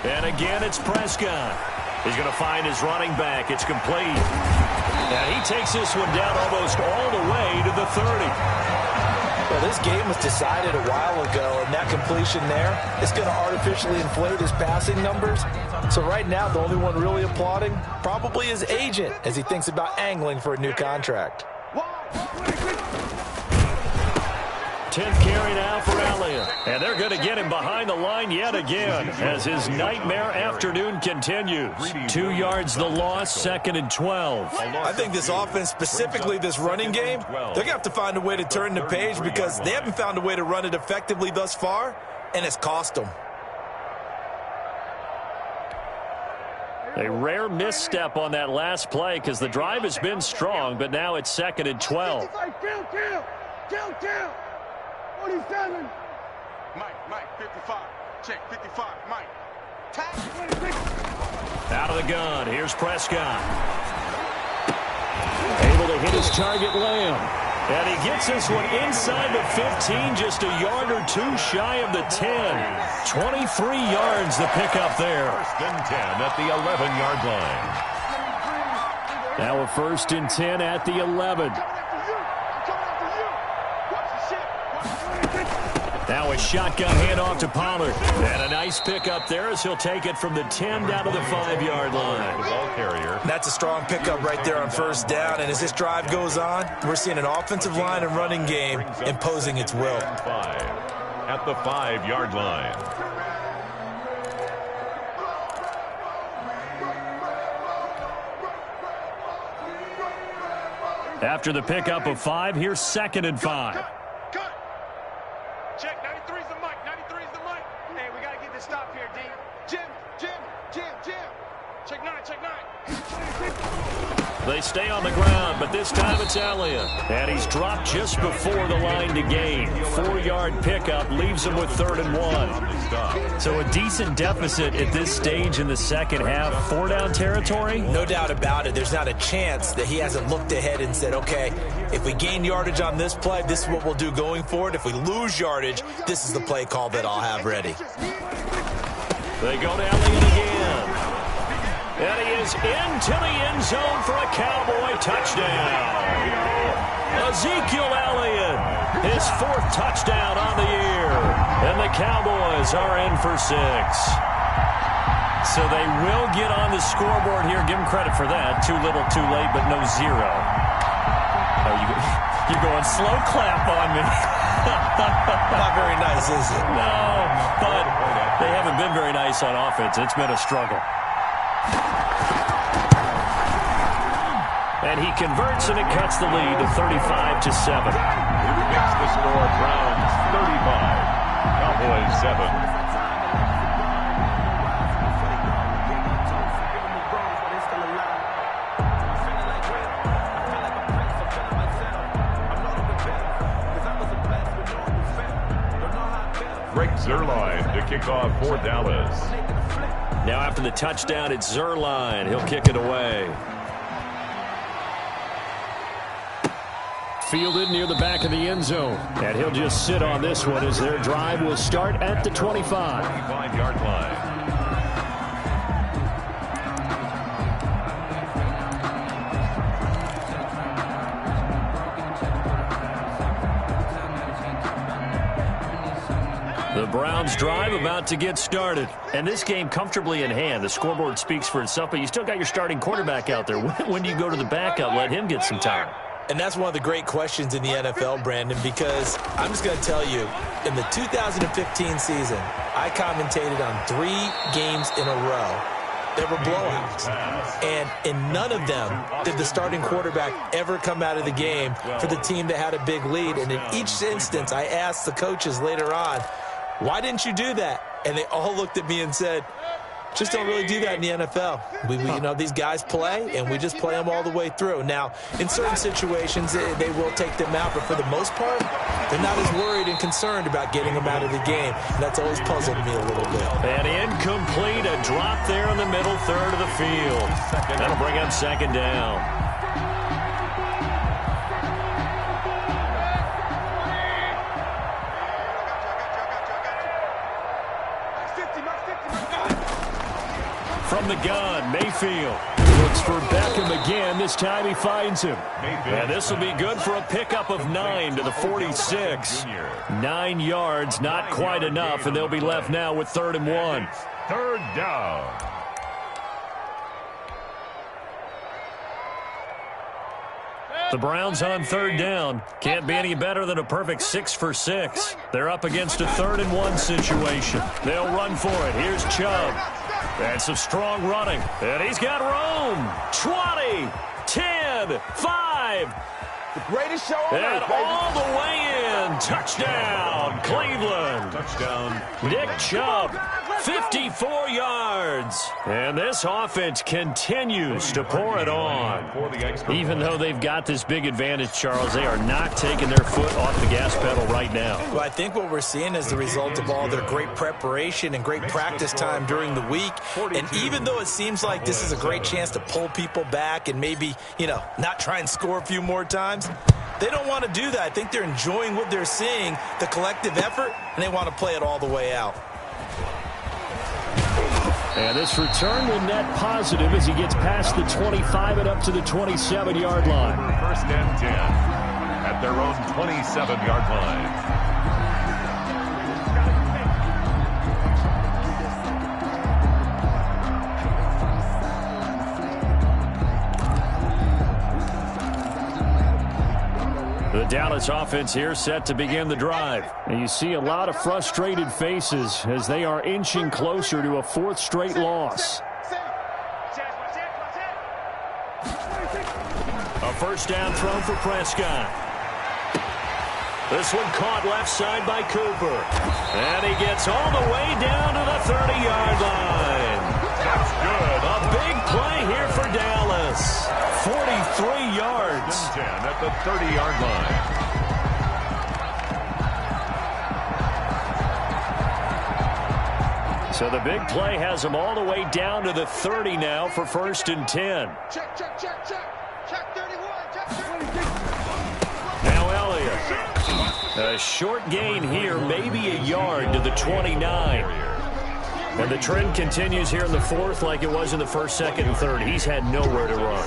And again, it's Prescott. He's going to find his running back. It's complete. And he takes this one down almost all the way to the 30. Well, this game was decided a while ago, and that completion there is going to artificially inflate his passing numbers. So right now, the only one really applauding probably his agent as he thinks about angling for a new contract. 10th carry now for Elliott. And they're going to get him behind the line yet again as his nightmare afternoon continues. 2 yards the loss, 2nd and 12. I think this offense, specifically this running game, they're going to have to find a way to turn the page because they haven't found a way to run it effectively thus far, and it's cost them. A rare misstep on that last play because the drive has been strong, but now it's 2nd and 12. Kill. 47. Mike, 55. Check, 55, Mike. Out of the gun, here's Prescott. Able to hit his target, Lamb. And he gets this one inside the 15, just a yard or 2 shy of the 10. 23 yards the pickup there. 1st and 10 at the 11-yard line. Now a 1st and 10 at the 11. Now a shotgun handoff to Pollard. And a nice pickup there as he'll take it from the 10 down to the 5-yard line. The ball carrier. That's a strong pickup right there on 1st down. And as this drive goes on, we're seeing an offensive line and running game imposing its will. 5 at the 5-yard line. After the pickup of 5, here's 2nd and 5. Cut. Check, 93's the mic, 93's the mic. Hey, we got to get this stop here, D. Jim. Check 9. They stay on the ground, but this time it's Elliott. And he's dropped just before the line to gain. 4-yard pickup leaves him with 3rd and 1. So a decent deficit at this stage in the second half. 4-down territory? No doubt about it. There's not a chance that he hasn't looked ahead and said, okay, if we gain yardage on this play, this is what we'll do going forward. If we lose yardage, this is the play call that I'll have ready. They go to Elliott again. And he is into the end zone for a Cowboy touchdown. Ezekiel Elliott, his 4th touchdown on the year. And the Cowboys are in for 6. So they will get on the scoreboard here. Give them credit for that. Too little, too late, but no 0. Oh, you're going slow clap on me. Not very nice, is it? No, but they haven't been very nice on offense. It's been a struggle. And he converts, and it cuts the lead to 35-7. It's the score. Browns 35, Cowboys 7. Greg Zuerlein to kick off for Dallas. Now after the touchdown, it's Zuerlein. He'll kick it away. Fielded near the back of the end zone. And he'll just sit on this one as their drive will start at the 25. 25-yard line. The Browns drive about to get started. And this game comfortably in hand. The scoreboard speaks for itself, but you still got your starting quarterback out there. When do you go to the backup? Let him get some time. And that's one of the great questions in the NFL, Brandon, because I'm just going to tell you, in the 2015 season, I commentated on 3 games in a row. There were blowouts. And in none of them did the starting quarterback ever come out of the game for the team that had a big lead. And in each instance, I asked the coaches later on, why didn't you do that? And they all looked at me and said, Just don't really do that in the NFL. You know, these guys play, and we just play them all the way through. Now, in certain situations, they will take them out, but for the most part, they're not as worried and concerned about getting them out of the game. And that's always puzzled me a little bit. And incomplete, a drop there in the middle third of the field. That'll bring up second down. From the gun, Mayfield looks for Beckham again. This time he finds him. And this will be good for a pickup of 9 to the 46. 9 yards, not quite enough, and they'll be left now with 3rd and 1. Third down. The Browns on 3rd down. Can't be any better than a perfect 6 for 6. They're up against a 3rd and 1 situation. They'll run for it. Here's Chubb. And some strong running. And he's got room. 20, 10, 5. The greatest show on And earth, baby. all the way in. Touchdown, Cleveland. Touchdown. Nick Chubb, 54 yards. And this offense continues to pour it on. Even though they've got this big advantage, Charles, they are not taking their foot off the gas pedal right now. Well, I think what we're seeing is the result of all their great preparation and great practice time during the week. And even though it seems like this is a great chance to pull people back and maybe, you know, not try and score a few more times, they don't want to do that. I think they're enjoying what they're seeing, the collective effort, and they want to play it all the way out. And this return will net positive as he gets past the 25 and up to the 27-yard line. First and 10 at their own 27-yard line. The Dallas offense here set to begin the drive. And you see a lot of frustrated faces as they are inching closer to a 4th straight loss. A first down throw for Prescott. This one caught left side by Cooper. And he gets all the way down to the 30-yard line. That's good. A big play here for Dallas. 43 yards. 10 at the 30-yard line. So the big play has them all the way down to the 30 now for 1st and 10. Check, check, check, check. Check 31, check 31. Now Elliott. A short gain here, maybe a yard to the 29. And the trend continues here in the 4th like it was in the 1st, 2nd, and 3rd. He's had nowhere to run.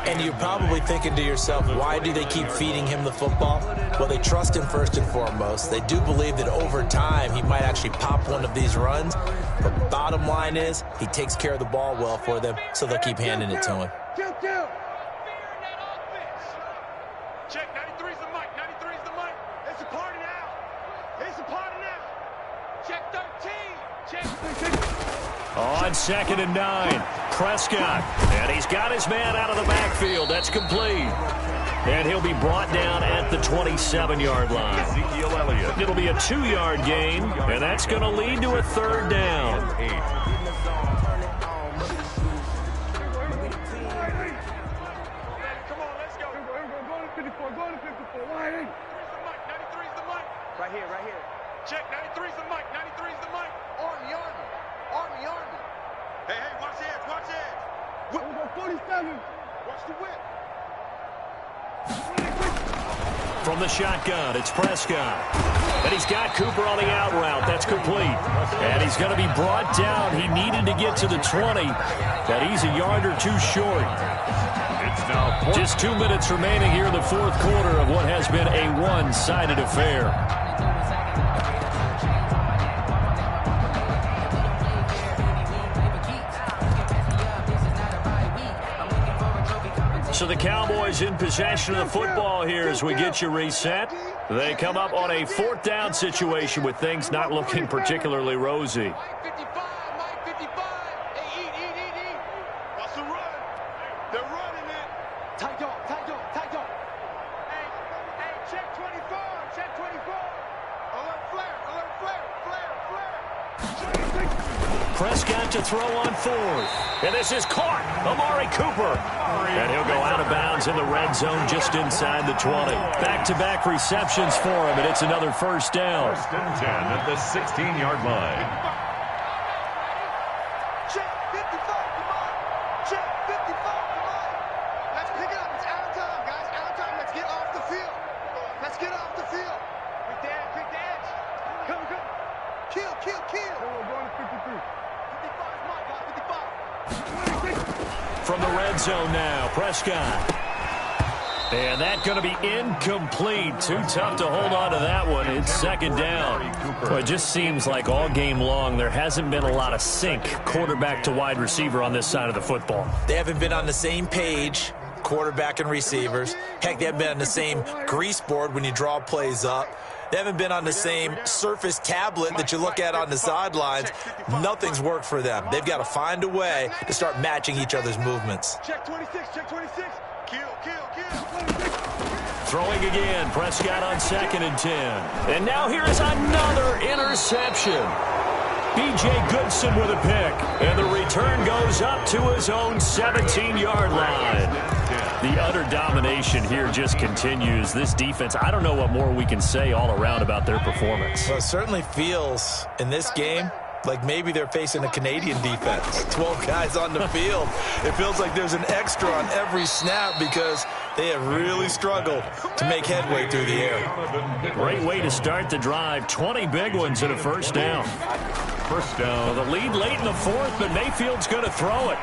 And you're probably thinking to yourself, why do they keep feeding him the football? Well, they trust him first and foremost. They do believe that over time he might actually pop one of these runs. But bottom line is he takes care of the ball well for them, so they'll keep handing it to him. Check, 93's the mic, 93's the mic. It's a party now. It's a party now. Check 13. Check. On 2nd and 9, Prescott. And he's got his man out of the backfield. That's complete. And he'll be brought down at the 27-yard line. Ezekiel Elliott. It'll be a 2-yard gain, and that's going to lead to a 3rd down. 8. Come on, let's go. Go to 54, go to 54. Why ain't? 93's the mic. Right here, right here. Check, 93's the mic, 93's the mic. Army, army. Army, army. Hey, hey, watch the edge, watch the edge. Whip. 47. Watch the whip. From the shotgun, it's Prescott. And he's got Cooper on the out route. That's complete. And he's going to be brought down. He needed to get to the 20, but he's a yard or 2 short. It's now Just 2 minutes remaining here in the 4th quarter of what has been a one-sided affair. So the Cowboys in possession of the football here as we get you reset. They come up on a 4th down situation with things not looking particularly rosy. Mike 55, Mike 55. Hey, eat. What's the run? They're running it. Tight dog, tight dog, tight dog. Hey, check 24, check 24. Alert flare, flare. Prescott to throw on fourth. And this is caught. Amari Cooper. And he'll go out of bounds in the red zone just inside the 20. Back-to-back receptions for him, and it's another first down. First and 10 at the 16-yard line. Check 55, come on. Check 55, come on. Let's pick it up. It's out of time, guys. Out of time. Let's get off the field. Let's get off the field. Quick the edge. Quick the edge. Come. Kill. We're going to 53. 55 is mine, guys. 55. From the red zone now, Prescott. And that's going to be incomplete. Too tough to hold on to that one. It's second down. Well, it just seems like all game long there hasn't been a lot of sync quarterback to wide receiver on this side of the football. They haven't been on the same page, quarterback and receivers. Heck, they haven't been on the same grease board when you draw plays up. They haven't been on the same Surface tablet that you look at on the sidelines. Nothing's worked for them. They've got to find a way to start matching each other's movements. Check 26. Kill. Throwing again, Prescott on 2nd and 10. And now here is another interception. B.J. Goodson with a pick. And the return goes up to his own 17-yard line. The utter domination here just continues. This defense, I don't know what more we can say all around about their performance. Well, it certainly feels in this game like maybe they're facing a Canadian defense. 12 guys on the field. It feels like there's an extra on every snap because they have really struggled to make headway through the air. Great way to start the drive. 20 big ones and a first down. First down. Well, the lead late in the fourth, but Mayfield's going to throw it.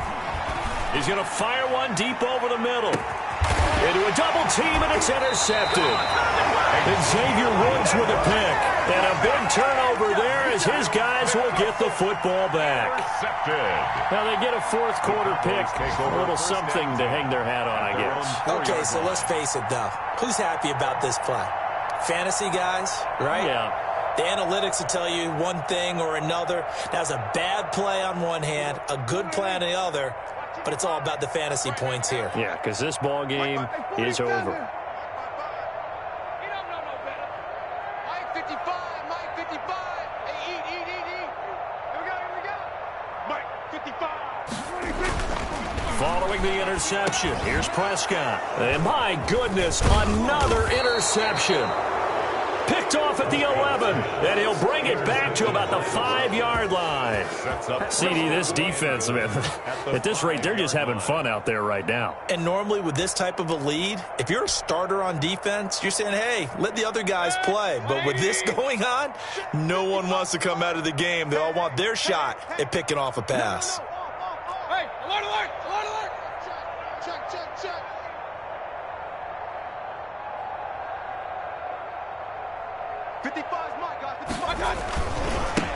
He's going to fire one deep over the middle. Into a double team, and it's intercepted. And Xavier Woods with a pick. And a big turnover there as his guys will get the football back. Now they get a fourth quarter pick. A little something to hang their hat on, I guess. Okay, so let's face it, though. Who's happy about this play? Fantasy guys, right? Yeah. The analytics will tell you one thing or another. That's a bad play on one hand, a good play on the other. But it's all about the fantasy points here. Yeah, because this ball game is over. You don't know no better. Mike 55. Hey, eat. Here we go. Mike 55. Following the interception, here's Prescott. And my goodness, another interception. Picked off at the 11, and he'll bring it back to about the 5-yard line. CD, this defense, man, at this rate, they're just having fun out there right now. And normally with this type of a lead, if you're a starter on defense, you're saying, hey, let the other guys play. But with this going on, no one wants to come out of the game. They all want their shot at picking off a pass. Hey, alert. Check.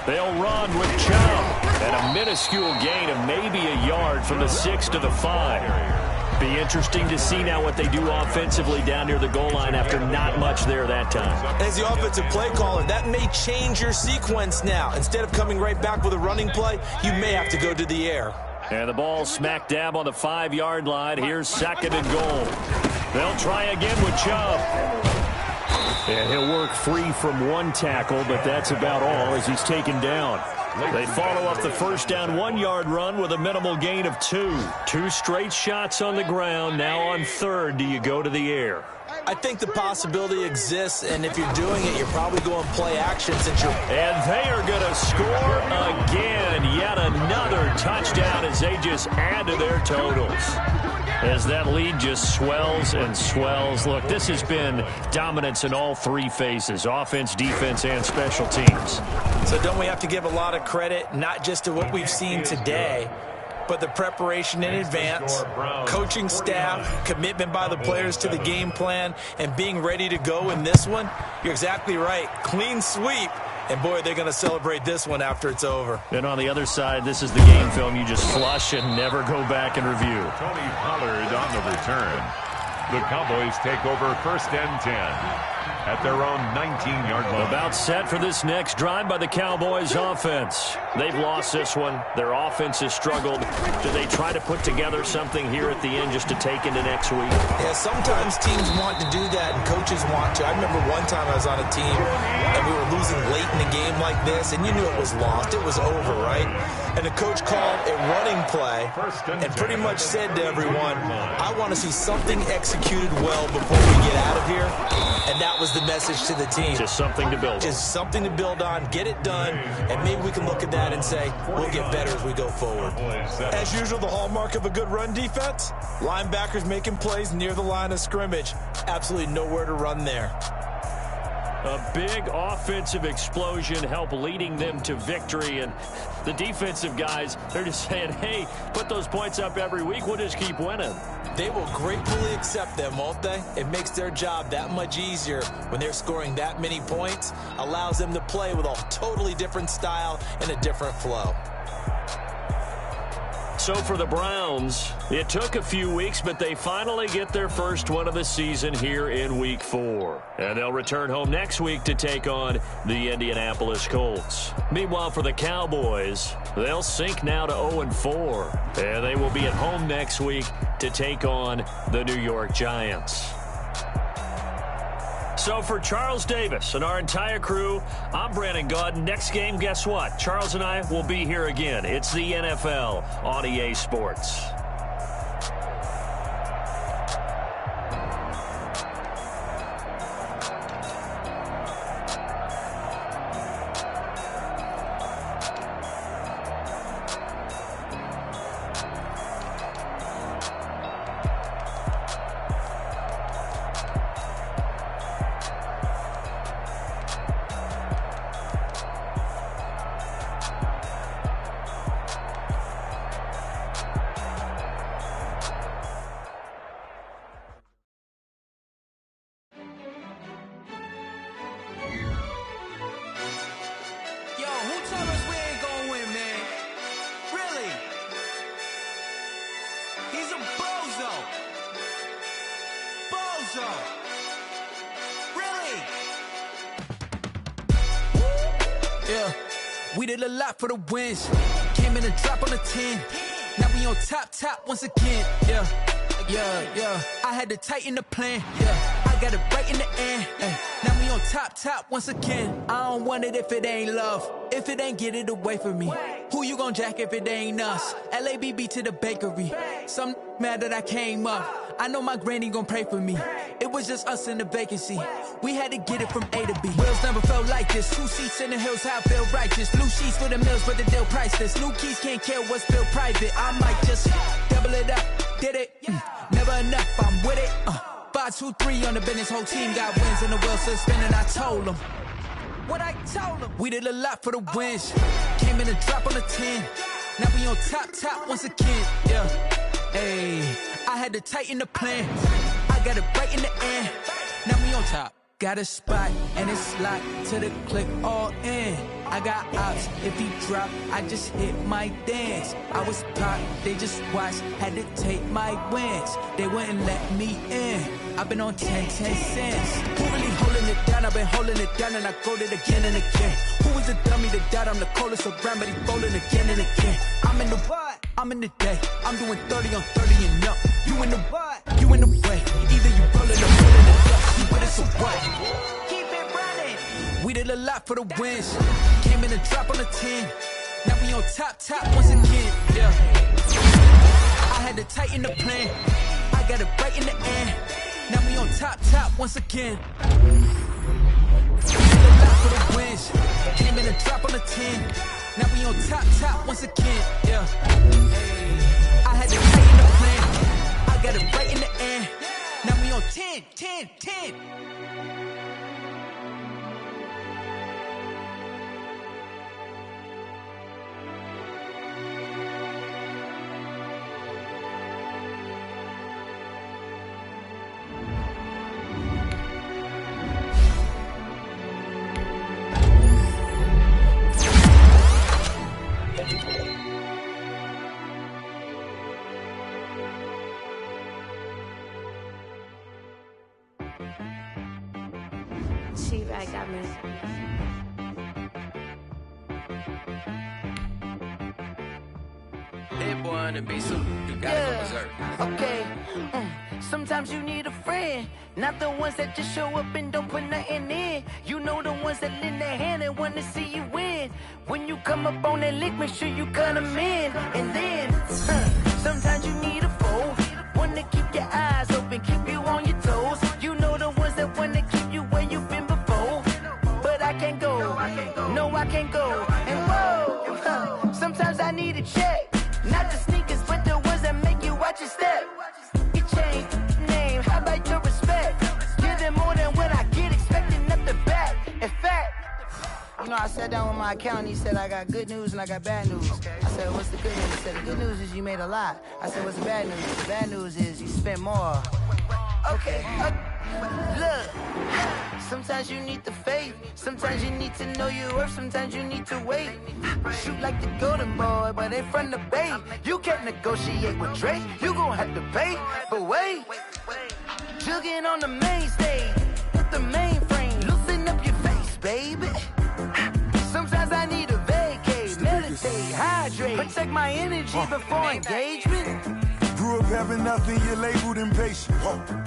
They'll run with Chubb. And a minuscule gain of maybe a yard from the 6 to the 5. Be interesting to see now what they do offensively down near the goal line after not much there that time. As the offensive play caller, that may change your sequence now. Instead of coming right back with a running play, you may have to go to the air. And the ball smack dab on the 5-yard line. Here's 2nd and goal. They'll try again with Chubb. And he'll work free from one tackle, but that's about all as he's taken down. They follow up the first down 1-yard run with a minimal gain of 2. 2 straight shots on the ground. Now on 3rd, do you go to the air? I think the possibility exists, and if you're doing it, you're probably going play action since you're... And they are going to score again. Yet another touchdown as they just add to their totals. As that lead just swells and swells. Look, this has been dominance in all 3 phases, offense, defense, and special teams. So don't we have to give a lot of credit, not just to what we've seen today, but the preparation in advance, coaching staff, commitment by the players to the game plan, and being ready to go in this one? You're exactly right. Clean sweep. And, boy, they're going to celebrate this one after it's over. And on the other side, this is the game film you just flush and never go back and review. Tony Pollard on the return. The Cowboys take over 1st and 10. at their own 19-yard line. About set for this next drive by the Cowboys offense. They've lost this one. Their offense has struggled. Do they try to put together something here at the end just to take into next week? Yeah, sometimes teams want to do that and coaches want to. I remember one time I was on a team and we were losing late in the game like this, and you knew it was lost. It was over, right? And the coach called a running play and pretty much said to everyone, I want to see something executed well before we get out of here. And that was the message to the team. Just something to build on. Just something to build on, get it done, and maybe we can look at that and say, we'll get better as we go forward. As usual, the hallmark of a good run defense, linebackers making plays near the line of scrimmage. Absolutely nowhere to run there. A big offensive explosion helped leading them to victory, and the defensive guys, they're just saying, hey, put those points up every week, we'll just keep winning. They will gratefully accept them, won't they? It makes their job that much easier when they're scoring that many points, allows them to play with a totally different style and a different flow. So for the Browns, it took a few weeks, but they finally get their first one of the season here in Week 4. And they'll return home next week to take on the Indianapolis Colts. Meanwhile, for the Cowboys, they'll sink now to 0-4. And they will be at home next week to take on the New York Giants. So for Charles Davis and our entire crew, I'm Brandon Gaudin. Next game, guess what? Charles and I will be here again. It's the NFL on EA Sports. We did a lot for the wins. Came in a drop on a 10. Now we on top once again. Yeah. I had to tighten the plan. Yeah. I got it right in the end. Now we on top once again. I don't want it if it ain't love. If it ain't, get it away from me. Who you gon' jack if it ain't us? LABB to the bakery. Some mad that I came up. I know my granny gon' pray for me. It was just us in the vacancy. We had to get it from A to B. Wheels never felt like this. 2 seats in the hills, how I feel righteous. Blue sheets for the mills, but the deal priceless. New keys can't care what's still private. I might just double it up. Did it? Never enough, I'm with it. 5, 2, 3 on the business. Whole team got wins and the wheels still spinning. I told them what I told them. We did a lot for the wins. Came in a drop on a 10. Now we on top once again. Yeah. Hey, I had to tighten the plan. I got it right in the end. Now we on top. Got a spot and it's locked to the click all in. I got ops, if he drop, I just hit my dance. I was pop, they just watched, had to take my wins. They wouldn't let me in. I've been on 10 cents. Who really holding it down? I've been holding it down and I go it again and again. Who was the dummy that died? I'm the coldest around, but he rolling again and again. I'm in the what? I'm in the day. I'm doing 30 on 30 and up. You in the what? You in the way. Either you rolling or rolling the dust. You with us or what? Keep it running. We did a lot for the wins. Came in a drop on a 10. Now we on top once again. Yeah. I had to tighten the plan. I got it right in the end. Now we on top once again. We did a lot for the wins. Came in a drop on a 10. Now we on top once again. Yeah. I had to tighten the plan. I got it right in the end. Now we on 10. promise. Hey boy on the beat, so you got it from Missouri. Okay. Sometimes you need a friend, not the ones that just show up and don't put nothing in. You know the ones that lend their hand and want to see you win. When you come up on that lick, make sure you cut them in. And then, sometimes you need a foe, one to keep your eyes open, keep you on your toes. You know the ones that want to keep you where you've been before. But I can't go, no I can't go. And whoa, sometimes I need a check. Not the sneakers, but the ones that make you watch your step. You change name, how about your respect? Give them more than what I get, expecting nothing back. In fact, you know, I sat down with my accountant, he said I got good news and I got bad news. I said, what's the good news? He said, the good news is you made a lot. I said, what's the bad news? The bad news is you spent more. Okay, look, sometimes you need the faith, sometimes you need to know your worth, sometimes you need to wait. Shoot like the golden boy, but in front of Bay. You can't negotiate with Drake, you gon' have to pay. But wait, jugging on the main stage, with the mainframe, loosen up your face, baby. Sometimes I need a vacate, meditate, hydrate, protect my energy before engagement. Grew up having nothing, you're labeled impatient.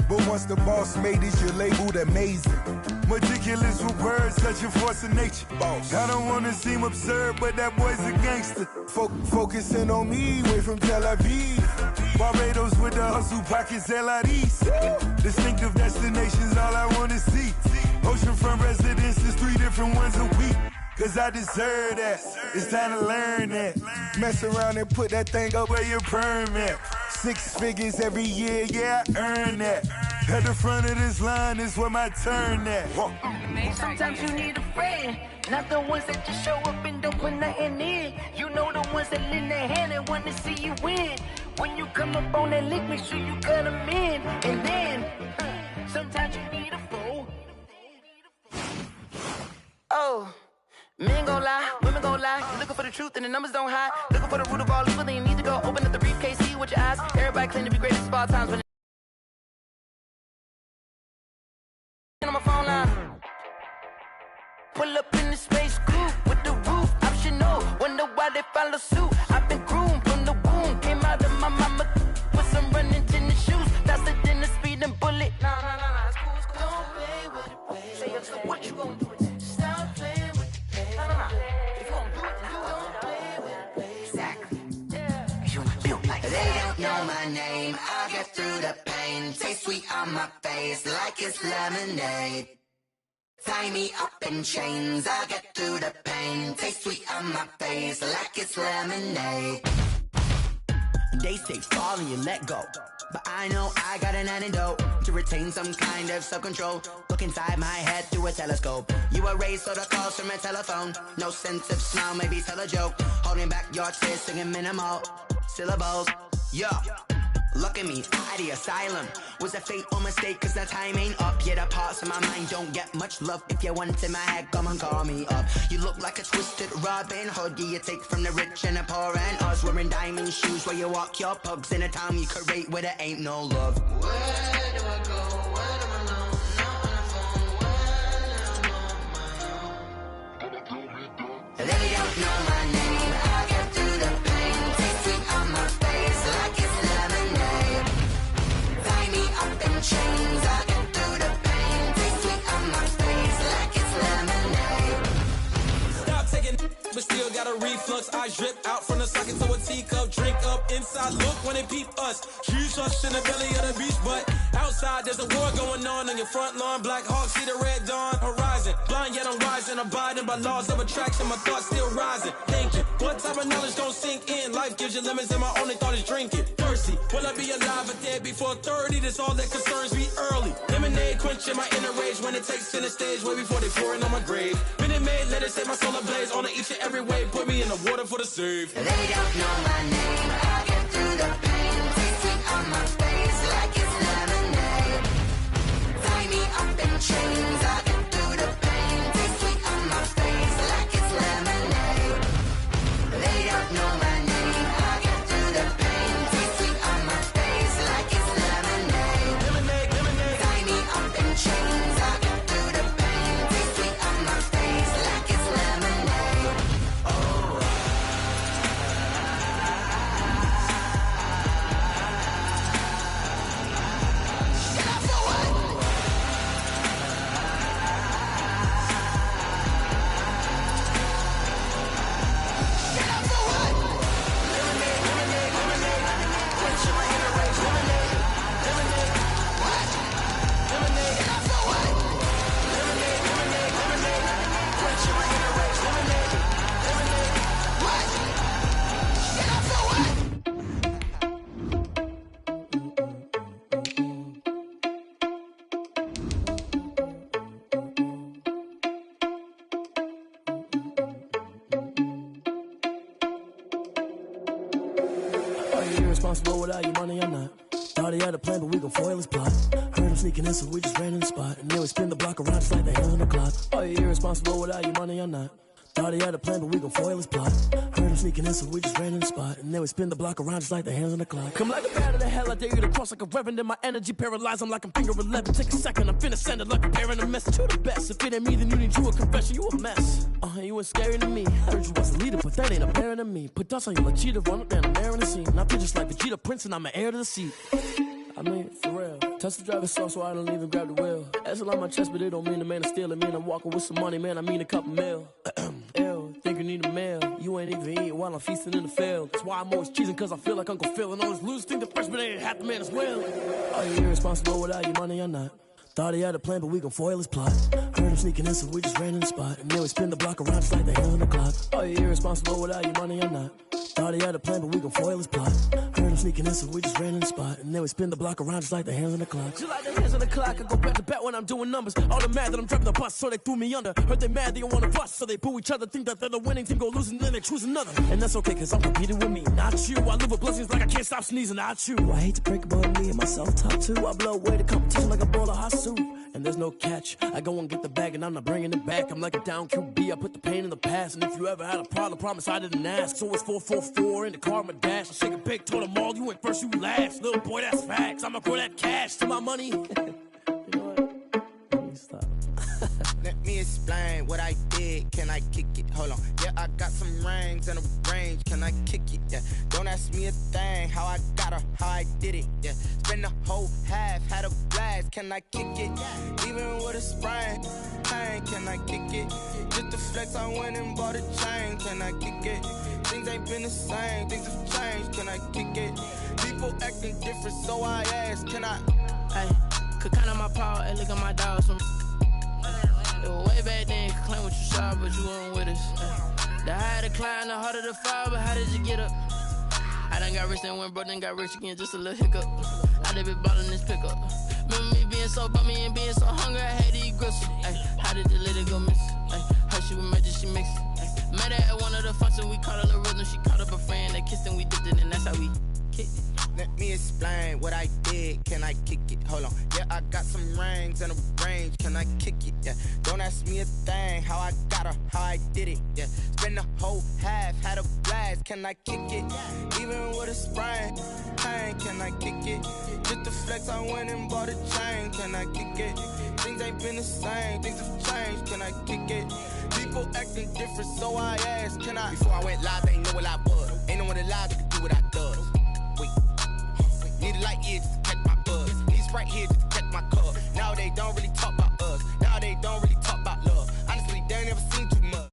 But once the boss made it, you're labeled amazing. Meticulous with words, such a force of nature. I don't wanna seem absurd, but that boy's a gangster. Focusing on me, way from Tel Aviv. Barbados with the hustle pockets, LIDs. Distinctive destinations, all I wanna see. Oceanfront residences, 3 different ones a week. Cause I deserve that, it's time to learn that. Mess around and put that thing up where your permit. 6 figures every year, yeah, I earn that. At the front of this line is where my turn at. Sometimes you need a friend, not the ones that just show up and don't put nothing in. You know the ones that lend their hand and want to see you win. When you come up on that lick, make sure you cut them in. And then, sometimes you need a foe. Oh. Men gon' lie, women gon' lie. You looking for the truth and the numbers don't hide. Looking for the root of all evil, then you need to go open up the briefcase, see with your eyes. Everybody claim to be greatest of all times, but on my phone line. Pull up in the space coupe with the roof optional. Wonder why they follow suit. I've been groomed from the womb, came out of my mama with some running tennis shoes, faster than a speeding bullet. Nah, it's cool, it's cool. Don't play with it, baby. Say, what you gonna do? Stop playing. They don't know my name, I get through the pain. Taste sweet on my face like it's lemonade. Tie me up in chains, I get through the pain. Taste sweet on my face like it's lemonade. They say fall and you let go, but I know I got an antidote to retain some kind of self-control. Look inside my head through a telescope. You were raised so the calls from a telephone. No sense of smile, maybe tell a joke. Holding back your tears, singing minimal syllables. Yo, look at me, out the asylum. Was a fate or mistake, cause the time ain't up. Yet the parts of my mind don't get much love. If you want in my head, come and call me up. You look like a twisted Robin Hood. You take from the rich and the poor and us. Wearing diamond shoes where you walk your pugs in a town you create where there ain't no love. Where do I go? When I'm alone? Not on the phone. When I'm on my own. They don't know my name. I get through the pain. Taste sweet on my face like it's lemonade. Tie me up in chains. I get through the pain. Taste sweet on my face like it's lemonade. Stop taking, but still got a reflux. I drip out from the socket to a teacup. Drink up inside. Look when they peep us. Shoes us in the belly of the beach, but outside there's a war going on your front lawn. Black Hawk see the red dawn horizon. Blind yet I'm rising, abiding by laws of attraction. My thoughts still rising. Thinking, what type of knowledge gon' sink in? Life gives you lemons and my only thought is drinking. Thirsty, will I be alive or dead before 30? That's all that concerns me early. Lemonade quenching my inner rage when it takes center stage way before they pouring on my grave. Minute Maid, let it set my soul ablaze on each and every way. Put me in the water for the save. They don't know my name. I get through the pain. Taste sweet on my face like it's lemonade. Tie me up in chains. I get through the pain. Taste sweet on my face like it's lemonade. They don't know my name. I get through the pain. Taste sweet on my face like it's lemonade. Tie me up in chains. I get through the pain. Taste sweet on irresponsible without your money or not. Thought he had a plan, but we gon' foil his plot. Heard him sneaking in, so we just ran in the spot. And then we spin the block around just like the hands on the clock. Are you irresponsible without your money or not? Thought he had a plan, but we gon' foil his plot. Heard him sneaking in, so we just ran in the spot. And then we spin the block around just like the hands on the clock. Come like a bat of the hell, I dare you to cross like a reverend. And my energy paralyzed, I'm like I'm finger 11. Take a second, I'm finna send it like a parent a message. You the best, if it ain't me, then you need you a confession. You a mess, you ain't scary to me. Heard you was a leader, but that ain't apparent to me. Put dust on you like cheetah, run up down the air in the scene. And I feel just like Vegeta Prince, and I'm an heir to the seat. I mean, for real. Touch the driver's soft, so I don't even grab the wheel. That's on my chest, but it don't mean the man is stealing. Mean I'm walking with some money, man, I mean a couple mil. Ew, think you need a meal. You ain't even eating while I'm feasting in the field. That's why I'm always cheesing, cause I feel like Uncle Phil. And all those losers think the freshman ain't half the man as well. Are you irresponsible without your money or not? Thought he had a plan, but we gon' foil his plot. Heard him sneaking in, so we just ran in the spot. And then we spin the block around just like the hands on the clock. Are you irresponsible without your money or not? Thought he had a plan, but we gon' foil his plot. Heard him sneaking in, so we just ran in the spot. And then we spin the block around just like the hands on the clock. Just like the hands on the clock, I go back to back when I'm doing numbers. All the mad that I'm driving the bus, so they threw me under. Heard they mad, they don't wanna bust, so they boo each other. Think that they're the winning team, go losing, then they choose another. And that's okay, cause I'm competing with me, not you. I live with blessings like I can't stop sneezing, not you. I hate to break about me and myself top two. I blow away the competition like a bowl of hot soup. And there's no catch. I go and get the bag and I'm not bringing it back. I'm like a down QB, I put the pain in the past. And if you ever had a problem, promise I didn't ask. So it's 444 in the car, my dash. I shake a big, told them all, you went first, you last. Little boy, that's facts. I'ma grow that cash to my money. You know what? Let me stop. Let me explain what I did. Can I kick it? Hold on. Yeah, I got some rings and a range. Can I kick it? Yeah. Don't ask me a thing. How I got her, how I did it. Yeah. Spend the whole half, had a blast. Can I kick it? Even with a sprain. Pain, can I kick it? Just to flex, I went and bought a chain. Can I kick it? Things ain't been the same. Things have changed. Can I kick it? People acting different, so I ask. Can I? Hey, could count on my power and look at my dogs from. It was way back then, could claim what you saw, but you weren't with us. The higher the climb, the harder the fall, but how did you get up? I done got rich and went broke, then got rich again, just a little hiccup. I done been ballin' this pickup. Remember me being so bummy and being so hungry, I had to eat gristle. How did the lady go miss? Her she was magic, she mixed. Met her at one of the functions, we caught her the rhythm, she caught up a friend, they kissed and we dipped it, and that's how we kicked it. Let me explain what I did. Can I kick it? Hold on. Yeah, I got some rings and a range. Can I kick it? Yeah. Don't ask me a thing. How I got her, how I did it. Yeah. Spend the whole half, had a blast. Can I kick it? Even with a sprain. Pain, can I kick it? Just to flex, I went and bought a chain. Can I kick it? Things ain't been the same. Things have changed. Can I kick it? People acting different, so I asked. Can I? Before I went live, they ain't know what I was. Ain't no one alive that could do what I does. Wait. Need a light here just to catch my buzz. Need Sprite here just to catch my cup. Now they don't really talk about us. Now they don't really talk about love. Honestly, they ain't never seen too much.